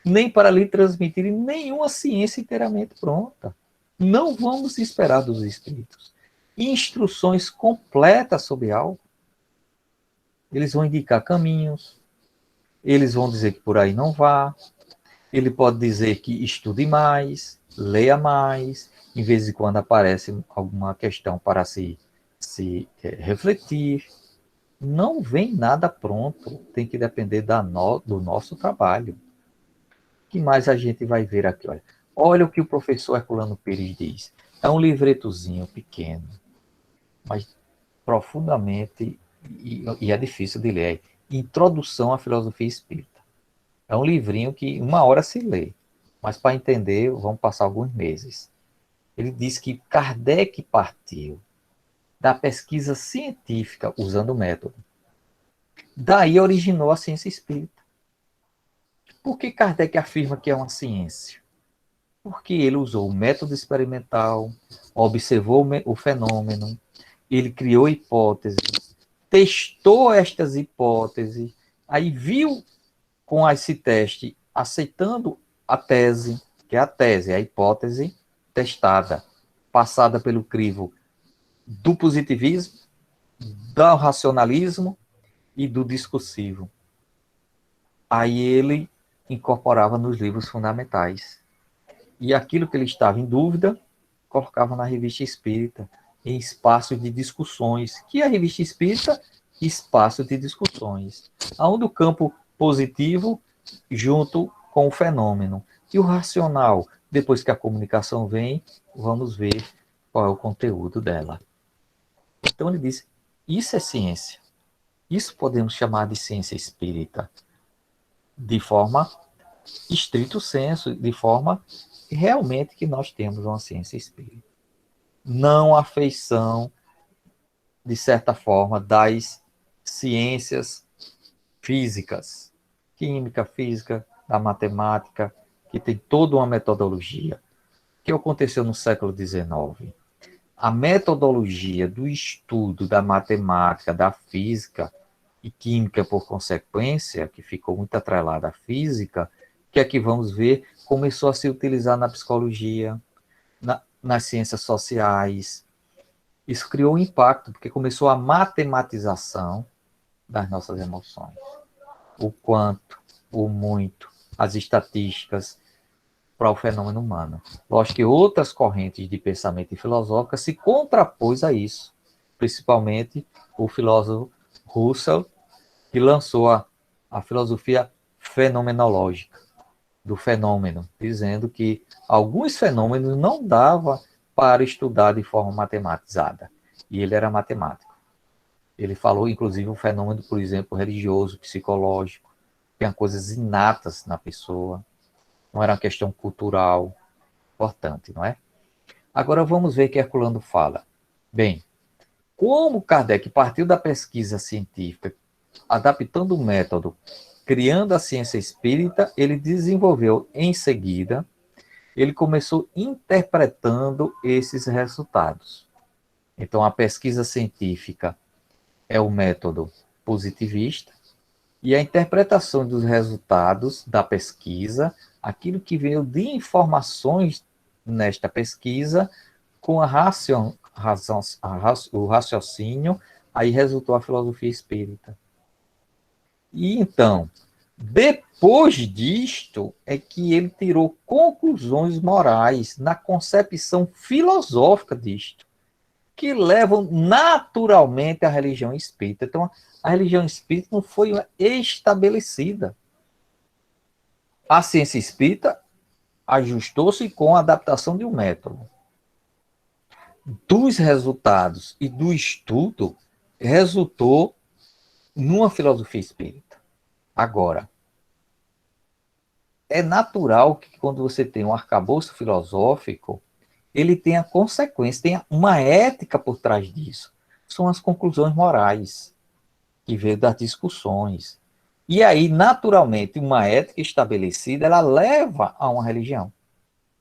nem para lhe transmitir nenhuma ciência inteiramente pronta. Não vamos esperar dos espíritos instruções completas sobre algo. Eles vão indicar caminhos, eles vão dizer que por aí não vá, ele pode dizer que estude mais, leia mais, em vez de quando aparece alguma questão para se refletir. Não vem nada pronto, tem que depender do nosso trabalho. O que mais a gente vai ver aqui? Olha o que o professor Herculano Pires diz. É um livretozinho pequeno, mas profundamente, e é difícil de ler, Introdução à Filosofia Espírita. É um livrinho que uma hora se lê, mas para entender vão passar alguns meses. Ele diz que Kardec partiu da pesquisa científica usando o método. Daí originou a ciência espírita. Por que Kardec afirma que é uma ciência? Porque ele usou o método experimental, observou o fenômeno, ele criou hipóteses, testou estas hipóteses, aí viu com esse teste, aceitando a tese, que é a tese, a hipótese testada, passada pelo crivo do positivismo, do racionalismo e do discursivo. Aí ele incorporava nos livros fundamentais. E aquilo que ele estava em dúvida, colocava na Revista Espírita, em espaços de discussões. Que é a Revista Espírita? Espaço de discussões. Onde o campo positivo junto com o fenômeno. E o racional, depois que a comunicação vem, vamos ver qual é o conteúdo dela. Então ele diz, isso é ciência. Isso podemos chamar de ciência espírita. De forma estrito senso, de forma realmente que nós temos uma ciência espírita. Não a feição, de certa forma, das ciências físicas, química, física, da matemática, que tem toda uma metodologia. O que aconteceu no século XIX? A metodologia do estudo da matemática, da física e química, por consequência, que ficou muito atrelada à física, que é que vamos ver, começou a se utilizar na psicologia, nas ciências sociais. Isso criou um impacto, porque começou a matematização das nossas emoções. O quanto, o muito, as estatísticas para o fenômeno humano. Lógico que outras correntes de pensamento e filosófica se contrapôs a isso, principalmente o filósofo Russell, que lançou a filosofia fenomenológica do fenômeno, dizendo que alguns fenômenos não dava para estudar de forma matematizada. E ele era matemático. Ele falou, inclusive, o fenômeno, por exemplo, religioso, psicológico, tem coisas inatas na pessoa, não era uma questão cultural importante, não é? Agora vamos ver o que Herculano fala. Bem, como Kardec partiu da pesquisa científica, adaptando o método, criando a ciência espírita, ele desenvolveu em seguida, ele começou interpretando esses resultados. Então, a pesquisa científica é o método positivista, e a interpretação dos resultados da pesquisa, aquilo que veio de informações nesta pesquisa, com o raciocínio, aí resultou a filosofia espírita. E então, depois disto, é que ele tirou conclusões morais na concepção filosófica disto. que levam naturalmente à religião espírita. Então, a religião espírita não foi estabelecida. A ciência espírita ajustou-se com a adaptação de um método. Dos resultados e do estudo, resultou numa filosofia espírita. Agora, é natural que quando você tem um arcabouço filosófico, ele tenha consequência, tenha uma ética por trás disso. São as conclusões morais que veio das discussões. E aí, naturalmente, uma ética estabelecida, ela leva a uma religião.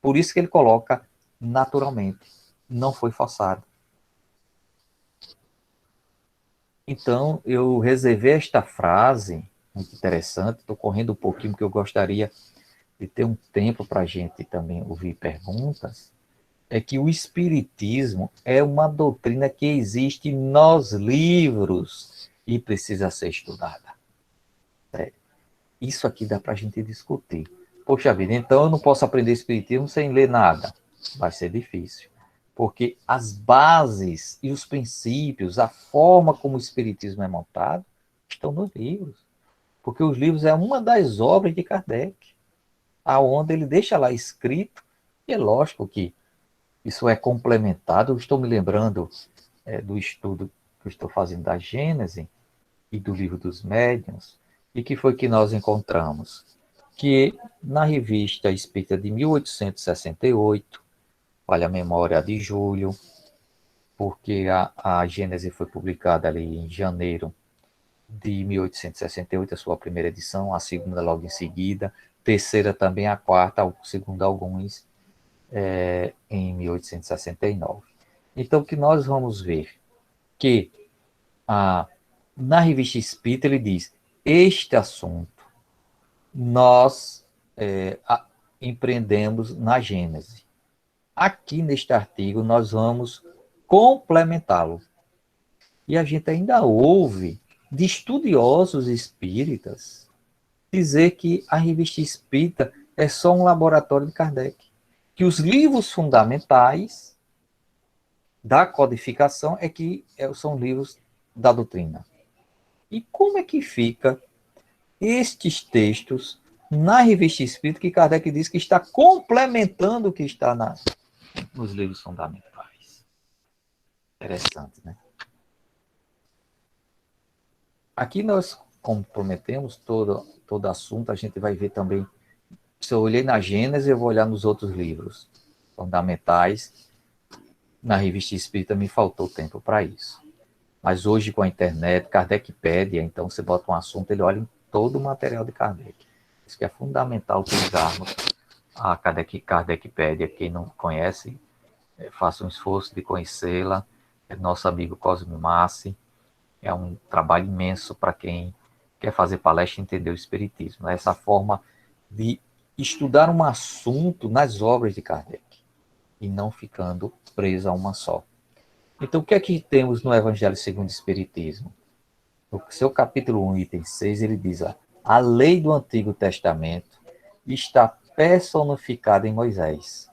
Por isso que ele coloca naturalmente. Não foi forçado. Então, eu reservei esta frase, muito interessante, estou correndo um pouquinho, porque eu gostaria de ter um tempo para a gente também ouvir perguntas, é que o Espiritismo é uma doutrina que existe nos livros e precisa ser estudada. Isso aqui dá para a gente discutir. Poxa vida, então eu não posso aprender Espiritismo sem ler nada. Vai ser difícil. Porque as bases e os princípios, a forma como o Espiritismo é montado, estão nos livros. Porque os livros é uma das obras de Kardec, aonde ele deixa lá escrito, e é lógico que isso é complementado. Eu estou me lembrando do estudo que eu estou fazendo da Gênese e do Livro dos Médiuns, e que foi que nós encontramos? Que na Revista Espírita de 1868, olha a memória de julho, porque a Gênese foi publicada ali em janeiro de 1868, a sua primeira edição, a segunda logo em seguida, terceira também, a quarta, segundo alguns, em 1869. Então, o que nós vamos ver? Que na Revista Espírita ele diz, este assunto nós empreendemos na Gênese. Aqui neste artigo nós vamos complementá-lo. E a gente ainda ouve de estudiosos espíritas dizer que a Revista Espírita é só um laboratório de Kardec. Que os livros fundamentais da codificação são livros da doutrina. E como é que fica estes textos na Revista Espírita que Kardec diz que está complementando o que está nos livros fundamentais? Interessante, né? Aqui nós comprometemos todo assunto, a gente vai ver também. Se eu olhei na Gênese, eu vou olhar nos outros livros fundamentais. Na Revista Espírita me faltou tempo para isso. Mas hoje, com a internet, Kardecpédia, então você bota um assunto, ele olha em todo o material de Kardec. Isso que é fundamental utilizarmos a Kardecpédia. Quem não conhece, faça um esforço de conhecê-la. É nosso amigo Cosme Massi. É um trabalho imenso para quem quer fazer palestra e entender o Espiritismo. Essa forma de estudar um assunto nas obras de Kardec e não ficando preso a uma só. Então, o que é que temos no Evangelho segundo o Espiritismo? No seu capítulo 1, item 6, ele diz, a lei do Antigo Testamento está personificada em Moisés.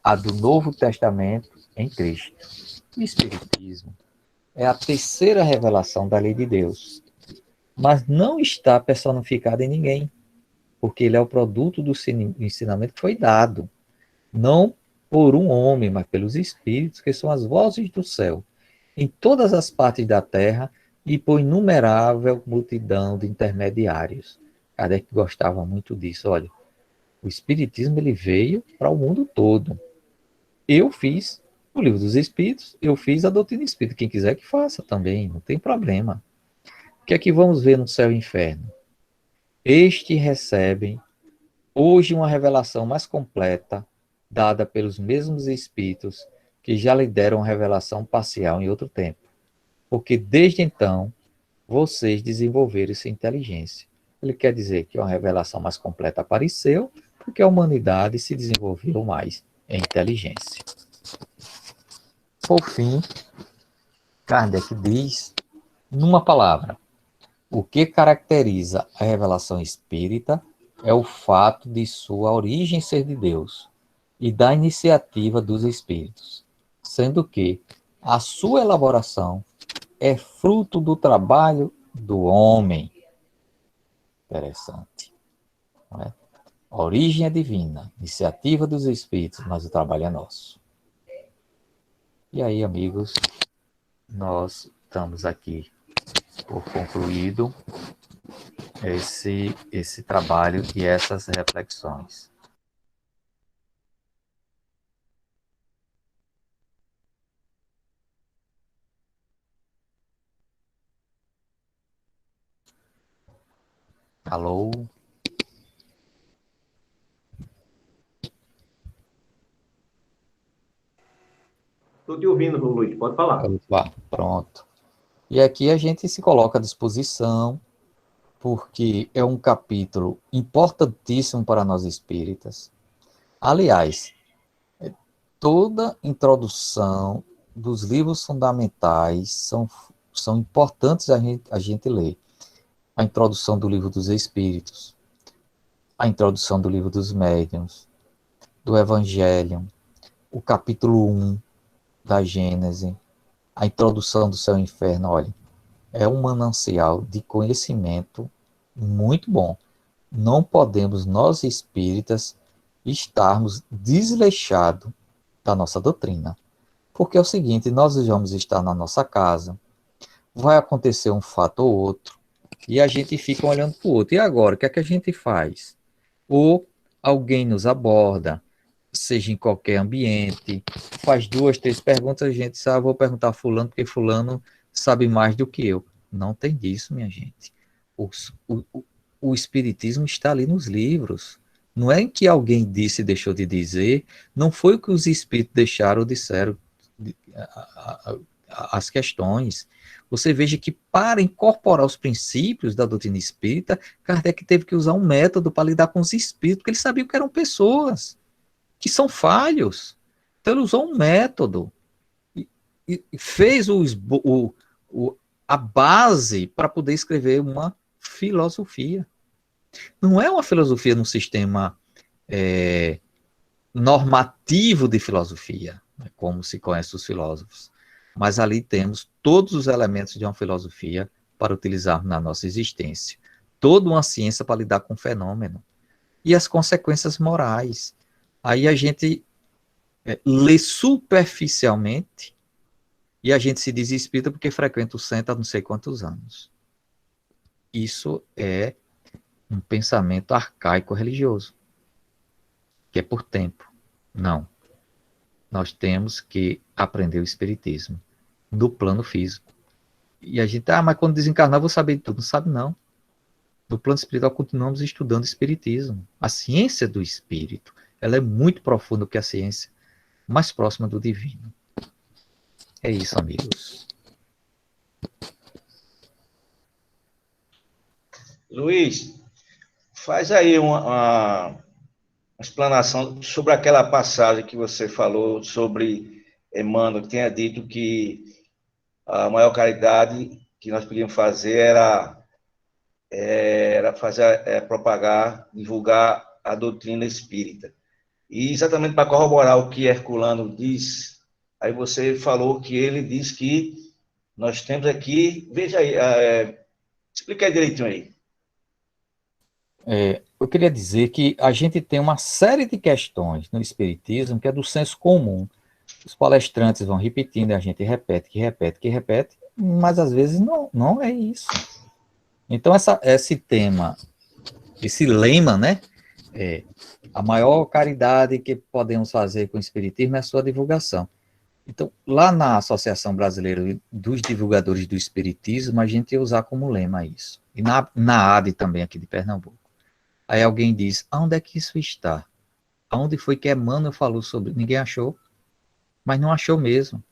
A do Novo Testamento em Cristo. O Espiritismo é a terceira revelação da lei de Deus, mas não está personificada em ninguém, porque ele é o produto do ensinamento que foi dado, não por um homem, mas pelos Espíritos, que são as vozes do céu, em todas as partes da terra e por inumerável multidão de intermediários. Kardec gostava muito disso. Olha, o Espiritismo ele veio para o mundo todo. Eu fiz o Livro dos Espíritos, eu fiz a doutrina espírita. Quem quiser que faça também, não tem problema. O que é que vamos ver no céu e inferno? Estes recebem hoje uma revelação mais completa, dada pelos mesmos espíritos que já lhe deram revelação parcial em outro tempo. Porque desde então, vocês desenvolveram essa inteligência. Ele quer dizer que uma revelação mais completa apareceu, porque a humanidade se desenvolveu mais em inteligência. Por fim, Kardec diz, numa palavra, o que caracteriza a revelação espírita é o fato de sua origem ser de Deus e da iniciativa dos espíritos, sendo que A sua elaboração é fruto do trabalho do homem. Interessante. Não é? A origem é divina, iniciativa dos espíritos, mas o trabalho é nosso. E aí, amigos, nós estamos aqui por concluído esse trabalho e essas reflexões. Alô? Estou te ouvindo, Luiz, pode falar. Opa, pronto. E aqui a gente se coloca à disposição, porque é um capítulo importantíssimo para nós espíritas. Aliás, toda introdução dos livros fundamentais são importantes a gente ler. A introdução do livro dos Espíritos, a introdução do livro dos Médiuns, do Evangelho, o capítulo 1 da Gênese, a introdução do Céu e Inferno. Olha, é um manancial de conhecimento muito bom. Não podemos, nós espíritas, estarmos desleixados da nossa doutrina. Porque é o seguinte, nós vamos estar na nossa casa, vai acontecer um fato ou outro, e a gente fica olhando para o outro. E agora, o que é que a gente faz? Ou alguém nos aborda, seja em qualquer ambiente, faz 2, 3 perguntas, a gente sabe, vou perguntar a fulano, porque fulano sabe mais do que eu. Não tem disso, minha gente. O espiritismo está ali nos livros. Não é que alguém disse e deixou de dizer, não foi o que os espíritos deixaram ou disseram as questões. Você veja que para incorporar os princípios da doutrina espírita, Kardec teve que usar um método para lidar com os espíritos, porque ele sabia que eram pessoas que são falhos. Então ele usou um método e fez a base para poder escrever uma filosofia. Não é uma filosofia no sistema normativo de filosofia, né, como se conhece os filósofos. Mas ali temos todos os elementos de uma filosofia para utilizar na nossa existência. Toda uma ciência para lidar com o fenômeno. E as consequências morais. Aí a gente lê superficialmente e a gente se desespera porque frequenta o centro há não sei quantos anos. Isso é um pensamento arcaico religioso, que é por tempo. Não. Nós temos que aprender o espiritismo no plano físico. E a gente, mas quando desencarnar eu vou saber de tudo. Não sabe, não. No plano espiritual continuamos estudando espiritismo. A ciência do espírito, ela é muito profunda que a ciência mais próxima do divino. É isso, amigos. Luiz, faz aí uma explanação sobre aquela passagem que você falou sobre Emmanuel, que tinha dito que a maior caridade que nós podíamos fazer era fazer, propagar, divulgar a doutrina espírita. E exatamente para corroborar o que Herculano diz, aí você falou que ele diz que nós temos aqui, veja aí, explica aí direitinho aí. Eu queria dizer que a gente tem uma série de questões no espiritismo que é do senso comum. Os palestrantes vão repetindo, a gente repete, mas às vezes não é isso. Então esse tema, esse lema, né, a maior caridade que podemos fazer com o espiritismo é a sua divulgação. Então, lá na Associação Brasileira dos Divulgadores do Espiritismo, a gente ia usar como lema isso. E na AD também, aqui de Pernambuco. Aí alguém diz, aonde é que isso está? Aonde foi que Emmanuel falou sobre? Ninguém achou, mas não achou mesmo.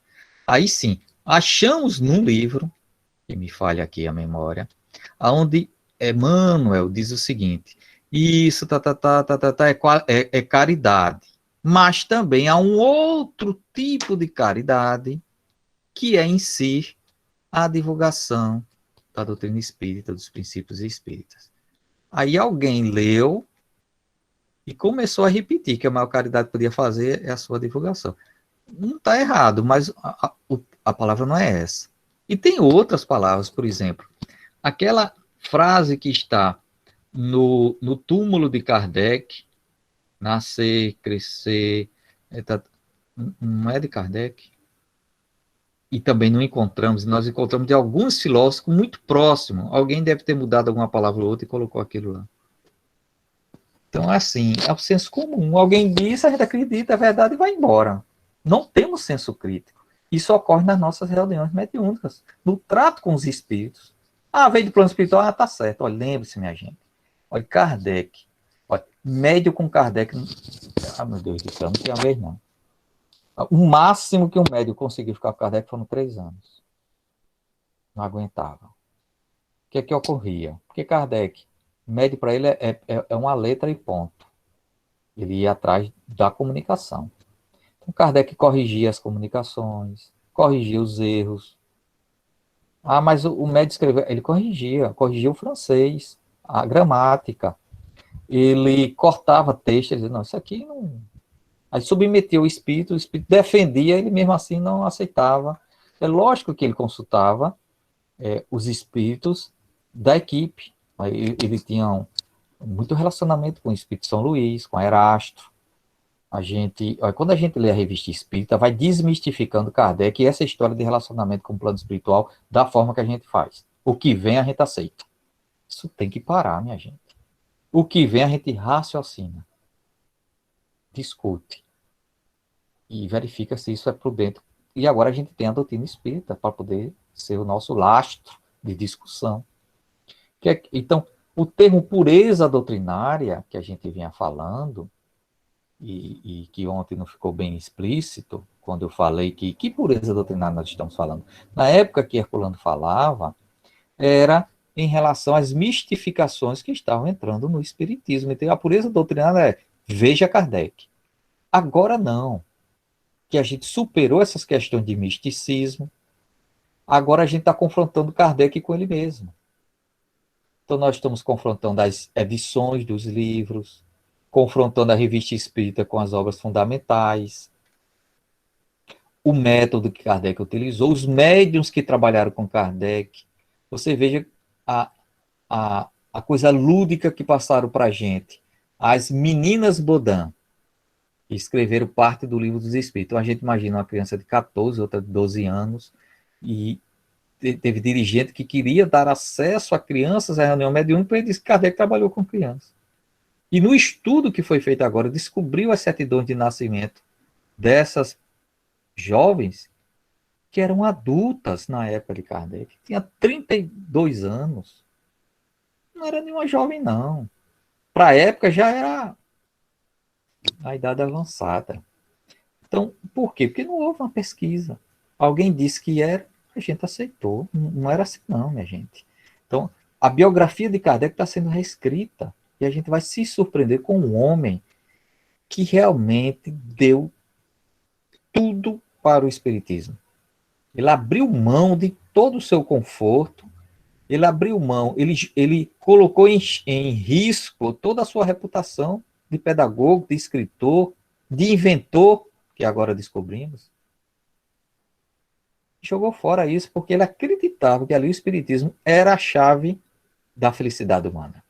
Aí sim, achamos num livro, que me falha aqui a memória, aonde Emmanuel diz o seguinte, isso, é caridade. Mas também há um outro tipo de caridade, que é em si a divulgação da doutrina espírita, dos princípios espíritas. Aí alguém leu e começou a repetir que a maior caridade que podia fazer é a sua divulgação. não está errado, mas a palavra não é essa. E tem outras palavras, por exemplo, aquela frase que está no túmulo de Kardec, nascer, crescer, não é de Kardec? E também não encontramos, nós encontramos de alguns filósofos muito próximos. Alguém deve ter mudado alguma palavra ou outra e colocou aquilo lá. Então, assim, é o senso comum. Alguém disse, a gente acredita, é verdade e vai embora. Não temos senso crítico. Isso ocorre nas nossas reuniões mediúnicas, no trato com os espíritos. Ah, veio do plano espiritual, tá certo. Olha, lembre-se, minha gente. Olha, Kardec. Olha, médio com Kardec. Ah, meu Deus do céu, não tinha vez, não. O máximo que um médico conseguiu ficar com Kardec foram 3 anos. Não aguentava. O que é que ocorria? Porque Kardec, médio para ele é uma letra e ponto. Ele ia atrás da comunicação. Então, Kardec corrigia as comunicações, corrigia os erros. Ah, mas o médico escreveu, ele corrigia o francês, a gramática. Ele cortava texto, ele dizia, não, isso aqui não... Aí submetia o espírito defendia, ele mesmo assim não aceitava. É lógico que ele consultava os espíritos da equipe. Ele tinha muito relacionamento com o Espírito São Luís, com Erasto. Quando a gente lê a revista espírita, vai desmistificando Kardec e essa história de relacionamento com o plano espiritual da forma que a gente faz. O que vem, a gente aceita. Isso tem que parar, minha gente. O que vem, a gente raciocina, discute e verifica se isso é prudente. E agora a gente tem a doutrina espírita para poder ser o nosso lastro de discussão. Então, o termo pureza doutrinária, que a gente vinha falando, e que ontem não ficou bem explícito, quando eu falei que pureza doutrinária nós estamos falando. Na época que Herculano falava, era em relação às mistificações que estavam entrando no Espiritismo. Então, a pureza doutrinária é, veja Kardec. Agora não, que a gente superou essas questões de misticismo, agora a gente está confrontando Kardec com ele mesmo. Então, nós estamos confrontando as edições dos livros, confrontando a revista espírita com as obras fundamentais, o método que Kardec utilizou, os médiuns que trabalharam com Kardec. Você veja a coisa lúdica que passaram para a gente. As meninas Bodin, que escreveram parte do Livro dos Espíritos. Então, a gente imagina uma criança de 14, outra de 12 anos, e teve dirigente que queria dar acesso a crianças à reunião mediúnica, e ele disse que Kardec trabalhou com crianças. E no estudo que foi feito agora, descobriu as certidões de nascimento dessas jovens que eram adultas na época de Kardec. Tinha 32 anos. Não era nenhuma jovem, não. Para a época já era a idade avançada. Então, por quê? Porque não houve uma pesquisa. Alguém disse que era, a gente aceitou. Não era assim, não, minha gente. Então, a biografia de Kardec está sendo reescrita. E a gente vai se surpreender com um homem que realmente deu tudo para o espiritismo. Ele abriu mão de todo o seu conforto, ele abriu mão, ele colocou em risco toda a sua reputação de pedagogo, de escritor, de inventor, que agora descobrimos. Jogou fora isso porque ele acreditava que ali o espiritismo era a chave da felicidade humana.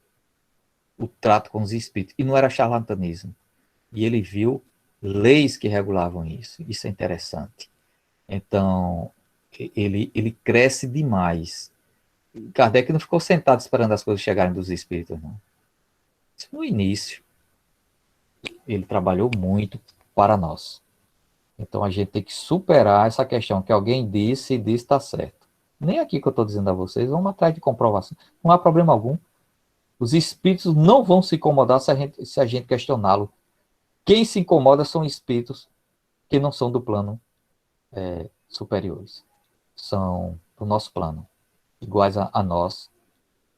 O trato com os espíritos. E não era charlatanismo. E ele viu leis que regulavam isso. Isso é interessante. Então, ele cresce demais. Kardec não ficou sentado esperando as coisas chegarem dos espíritos, não. Isso no início. Ele trabalhou muito para nós. Então, a gente tem que superar essa questão que alguém disse e disse está certo. Nem aqui que eu estou dizendo a vocês, vamos atrás de comprovação. Não há problema algum. Os espíritos não vão se incomodar se a gente questioná-lo. Quem se incomoda são espíritos que não são do plano superiores. São do nosso plano. Iguais a nós,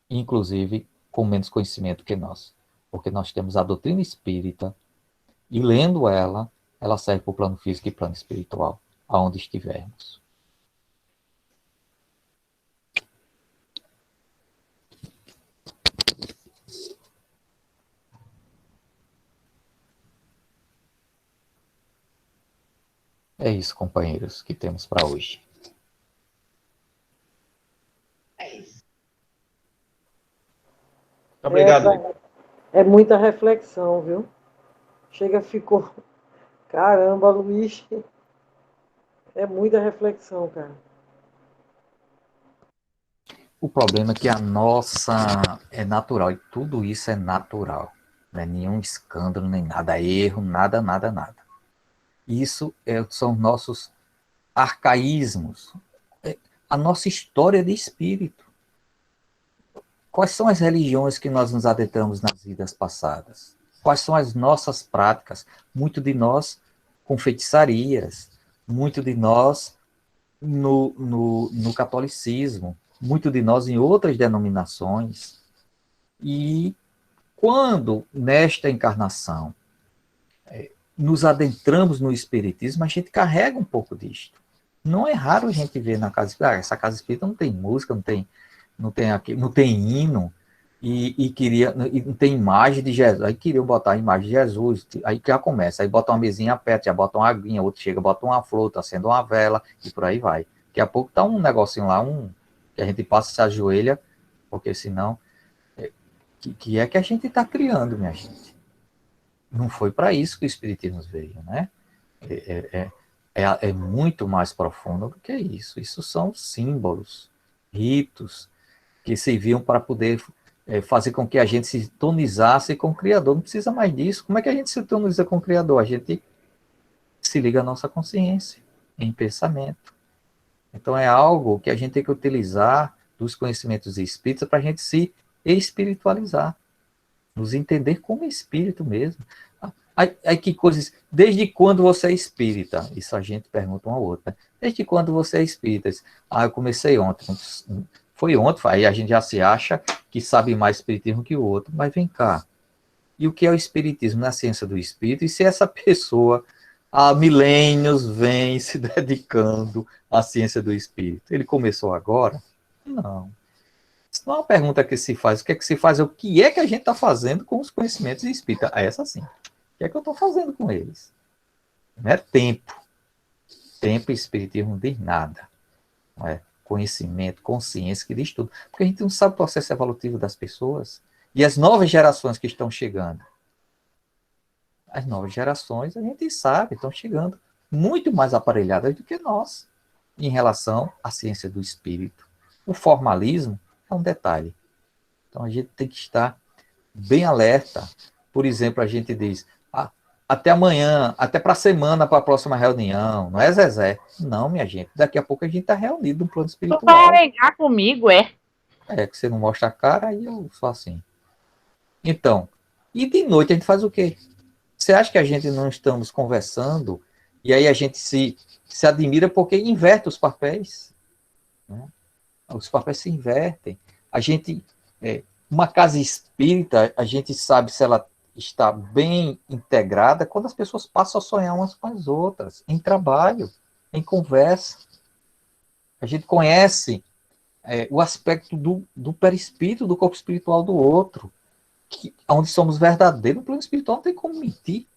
inclusive com menos conhecimento que nós. Porque nós temos a doutrina espírita e lendo ela serve para o plano físico e plano espiritual, aonde estivermos. É isso, companheiros, que temos para hoje. É isso. Obrigado, Lico. É muita reflexão, viu? Chega, ficou. Caramba, Luiz. É muita reflexão, cara. O problema é que a nossa é natural, e tudo isso é natural. Não é nenhum escândalo, nem nada, erro, nada, nada, nada. Isso são nossos arcaísmos, a nossa história de espírito. Quais são as religiões que nós nos adentramos nas vidas passadas? Quais são as nossas práticas? Muito de nós com feitiçarias, muito de nós no catolicismo, muito de nós em outras denominações. E quando, nesta encarnação, nos adentramos no espiritismo, a gente carrega um pouco disto. Não é raro a gente ver na casa espírita, essa casa espírita não tem música, não tem hino, e não tem imagem de Jesus. Aí queriam botar a imagem de Jesus, aí já começa, aí bota uma mesinha perto, já bota uma aguinha, outro chega, bota uma flor, tá acende uma vela, e por aí vai. Daqui a pouco tá um negocinho lá, que a gente passa, se ajoelha, porque senão, que é que a gente está criando, minha gente. Não foi para isso que o Espiritismo veio, né? É muito mais profundo do que isso. Isso são símbolos, ritos, que serviam para poder fazer com que a gente se sintonizasse com o Criador. Não precisa mais disso. Como é que a gente se sintoniza com o Criador? A gente se liga à nossa consciência, em pensamento. Então é algo que a gente tem que utilizar dos conhecimentos espíritas para a gente se espiritualizar, nos entender como espírito mesmo. Aí que coisas. Desde quando você é espírita? Isso a gente pergunta um ao outro, né? Desde quando você é espírita? Eu comecei ontem. Foi ontem, aí a gente já se acha que sabe mais espiritismo que o outro. Mas vem cá. E o que é o espiritismo na ciência do espírito? E se essa pessoa há milênios vem se dedicando à ciência do espírito? Ele começou agora? Não. Isso não é uma pergunta que se faz. O que é que se faz? É o que é que a gente está fazendo com os conhecimentos espíritas? Essa sim. O que é que eu estou fazendo com eles? Não é tempo. Tempo e espiritismo não diz nada. Não é conhecimento, consciência, que diz tudo. Porque a gente não sabe o processo evolutivo das pessoas. E as novas gerações que estão chegando. As novas gerações, a gente sabe, estão chegando muito mais aparelhadas do que nós em relação à ciência do espírito. O formalismo é um detalhe. Então a gente tem que estar bem alerta. Por exemplo, a gente diz, até amanhã, até para a semana, para a próxima reunião. Não é, Zezé? Não, minha gente. Daqui a pouco a gente está reunido no plano espiritual. Tu vai alegar comigo, é? É, que você não mostra a cara, aí eu sou assim. Então, e de noite a gente faz o quê? Você acha que a gente não estamos conversando e aí a gente se admira porque inverte os papéis? Né? Os papéis se invertem. A gente, uma casa espírita, a gente sabe se ela está bem integrada quando as pessoas passam a sonhar umas com as outras, em trabalho, em conversa. A gente conhece o aspecto do perispírito, do corpo espiritual do outro, onde somos verdadeiros. No plano espiritual não tem como mentir.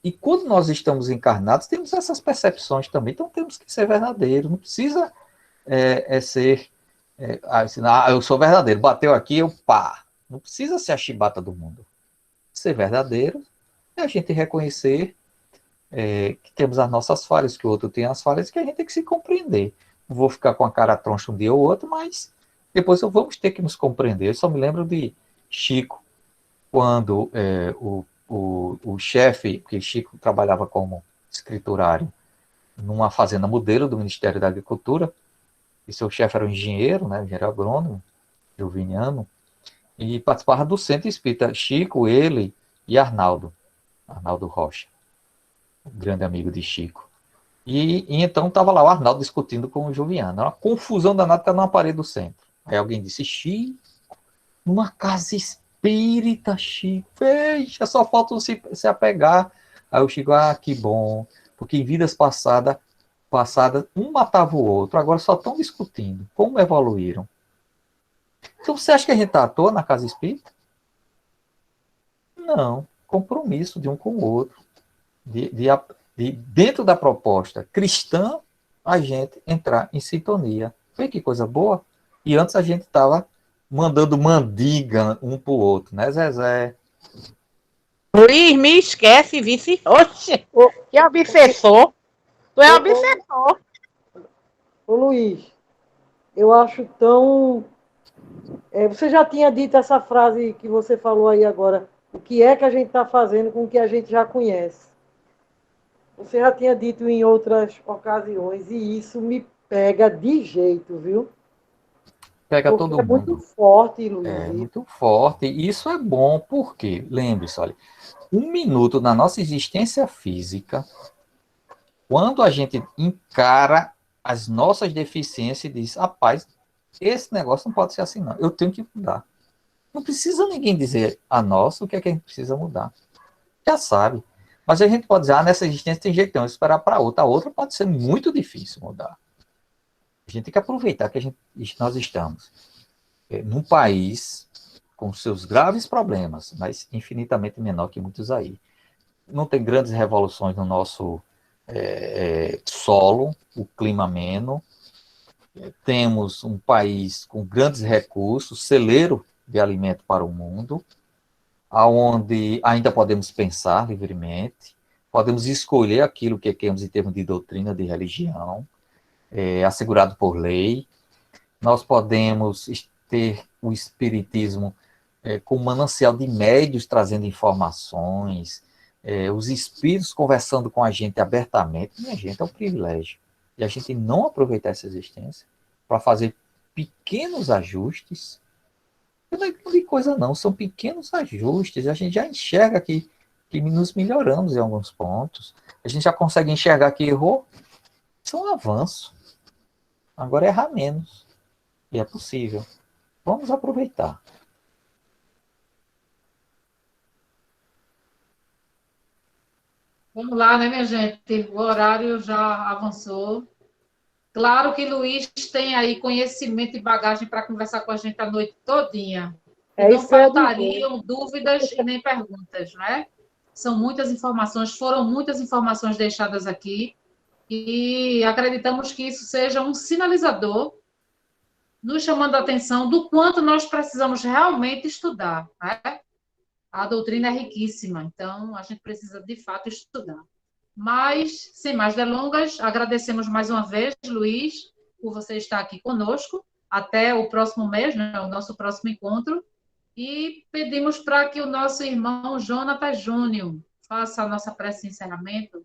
E quando nós estamos encarnados, temos essas percepções também, então temos que ser verdadeiros. Não precisa ser eu sou verdadeiro, bateu aqui, eu pá. Não precisa ser a chibata do mundo. Ser verdadeiro é a gente reconhecer que temos as nossas falhas, que o outro tem as falhas, que a gente tem que se compreender. Não vou ficar com a cara troncha um dia ou outro, mas depois vamos ter que nos compreender. Eu só me lembro de Chico, quando o chefe, porque Chico trabalhava como escriturário numa fazenda modelo do Ministério da Agricultura, e seu chefe era um engenheiro, né, engenheiro agrônomo, juveniano, e participava do Centro Espírita, Chico, ele e Arnaldo Rocha, um grande amigo de Chico. E então estava lá o Arnaldo discutindo com o Joviano, uma confusão danada, tá numa parede do centro. Aí alguém disse, Chico, numa casa espírita, Chico, veja, só falta se apegar. Aí o Chico, que bom, porque em vidas passadas, um matava o outro, agora só estão discutindo como evoluíram. Então você acha que a gente está à toa na casa espírita? Não, compromisso de um com o outro, de de, dentro da proposta cristã, a gente entrar em sintonia. Vê que coisa boa? E antes a gente estava mandando mandiga um para o outro, né, Zezé? Luiz, me esquece, vice. Oxe, que obsessor. Tu é obsessor. Ô Luiz, eu acho tão. Você já tinha dito essa frase que você falou aí agora. O que é que a gente está fazendo com o que a gente já conhece? Você já tinha dito em outras ocasiões, e isso me pega de jeito, viu? Pega Porque todo é muito mundo. forte, Luiz. É muito forte. E isso é bom, porque, lembre-se, olha, 1 minuto na nossa existência física, quando a gente encara as nossas deficiências e diz, rapaz, esse negócio não pode ser assim, não. Eu tenho que mudar. Não precisa ninguém dizer a nós o que é que a gente precisa mudar. Já sabe. Mas a gente pode dizer, nessa existência tem jeito, então, esperar para outra. A outra pode ser muito difícil mudar. A gente tem que aproveitar que nós estamos num país com seus graves problemas, mas infinitamente menor que muitos aí. Não tem grandes revoluções no nosso solo, o clima ameno. Temos um país com grandes recursos, celeiro de alimento para o mundo, onde ainda podemos pensar livremente, podemos escolher aquilo que queremos em termos de doutrina, de religião, assegurado por lei. Nós podemos ter o espiritismo com um manancial de médios trazendo informações, os espíritos conversando com a gente abertamente. Minha gente, é um privilégio. E a gente não aproveitar essa existência para fazer pequenos ajustes. Não é grande coisa não, são pequenos ajustes. A gente já enxerga que nos melhoramos em alguns pontos. A gente já consegue enxergar que errou. Isso é um avanço. Agora é errar menos. E é possível. Vamos aproveitar. Vamos lá, né, minha gente? O horário já avançou. Claro que Luiz tem aí conhecimento e bagagem para conversar com a gente a noite todinha. E não faltariam dúvidas e nem perguntas, né? São muitas informações, foram muitas informações deixadas aqui, e acreditamos que isso seja um sinalizador, nos chamando a atenção do quanto nós precisamos realmente estudar, né? A doutrina é riquíssima, então a gente precisa, de fato, estudar. Mas, sem mais delongas, agradecemos mais uma vez, Luiz, por você estar aqui conosco. Até o próximo mês, né, o nosso próximo encontro. E pedimos para que o nosso irmão Jonatas Júnior faça a nossa prece de encerramento.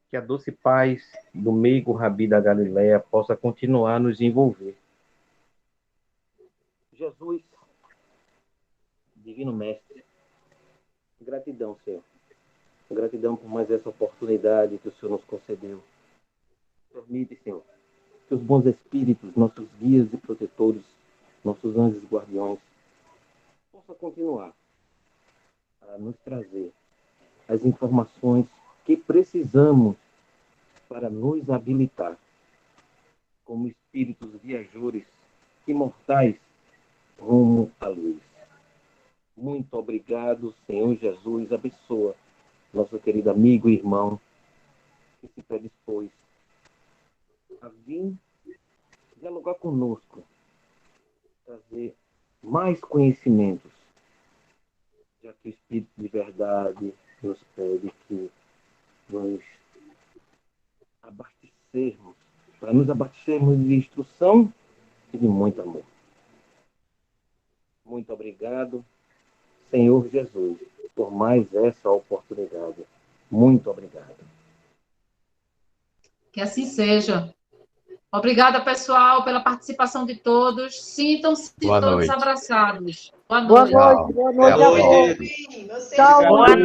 Que a doce paz do meigo Rabi da Galileia possa continuar a nos envolver. Jesus, Divino Mestre, gratidão, Senhor. Gratidão por mais essa oportunidade que o Senhor nos concedeu. Permite, Senhor, que os bons espíritos, nossos guias e protetores, nossos anjos guardiões, possam continuar a nos trazer as informações que precisamos para nos habilitar como espíritos viajores imortais rumo à luz. Muito obrigado, Senhor Jesus, abençoa nosso querido amigo e irmão que se predispôs a vir dialogar conosco, trazer mais conhecimentos, já que o Espírito de Verdade nos pede que nos abastecermos, para nos abastecermos de instrução e de muito amor. Muito obrigado, Senhor Jesus, por mais essa oportunidade. Muito obrigado. Que assim seja. Obrigada, pessoal, pela participação de todos. Sintam-se todos abraçados. Boa noite. Boa noite. Boa noite. Boa noite. Tchau. Boa noite.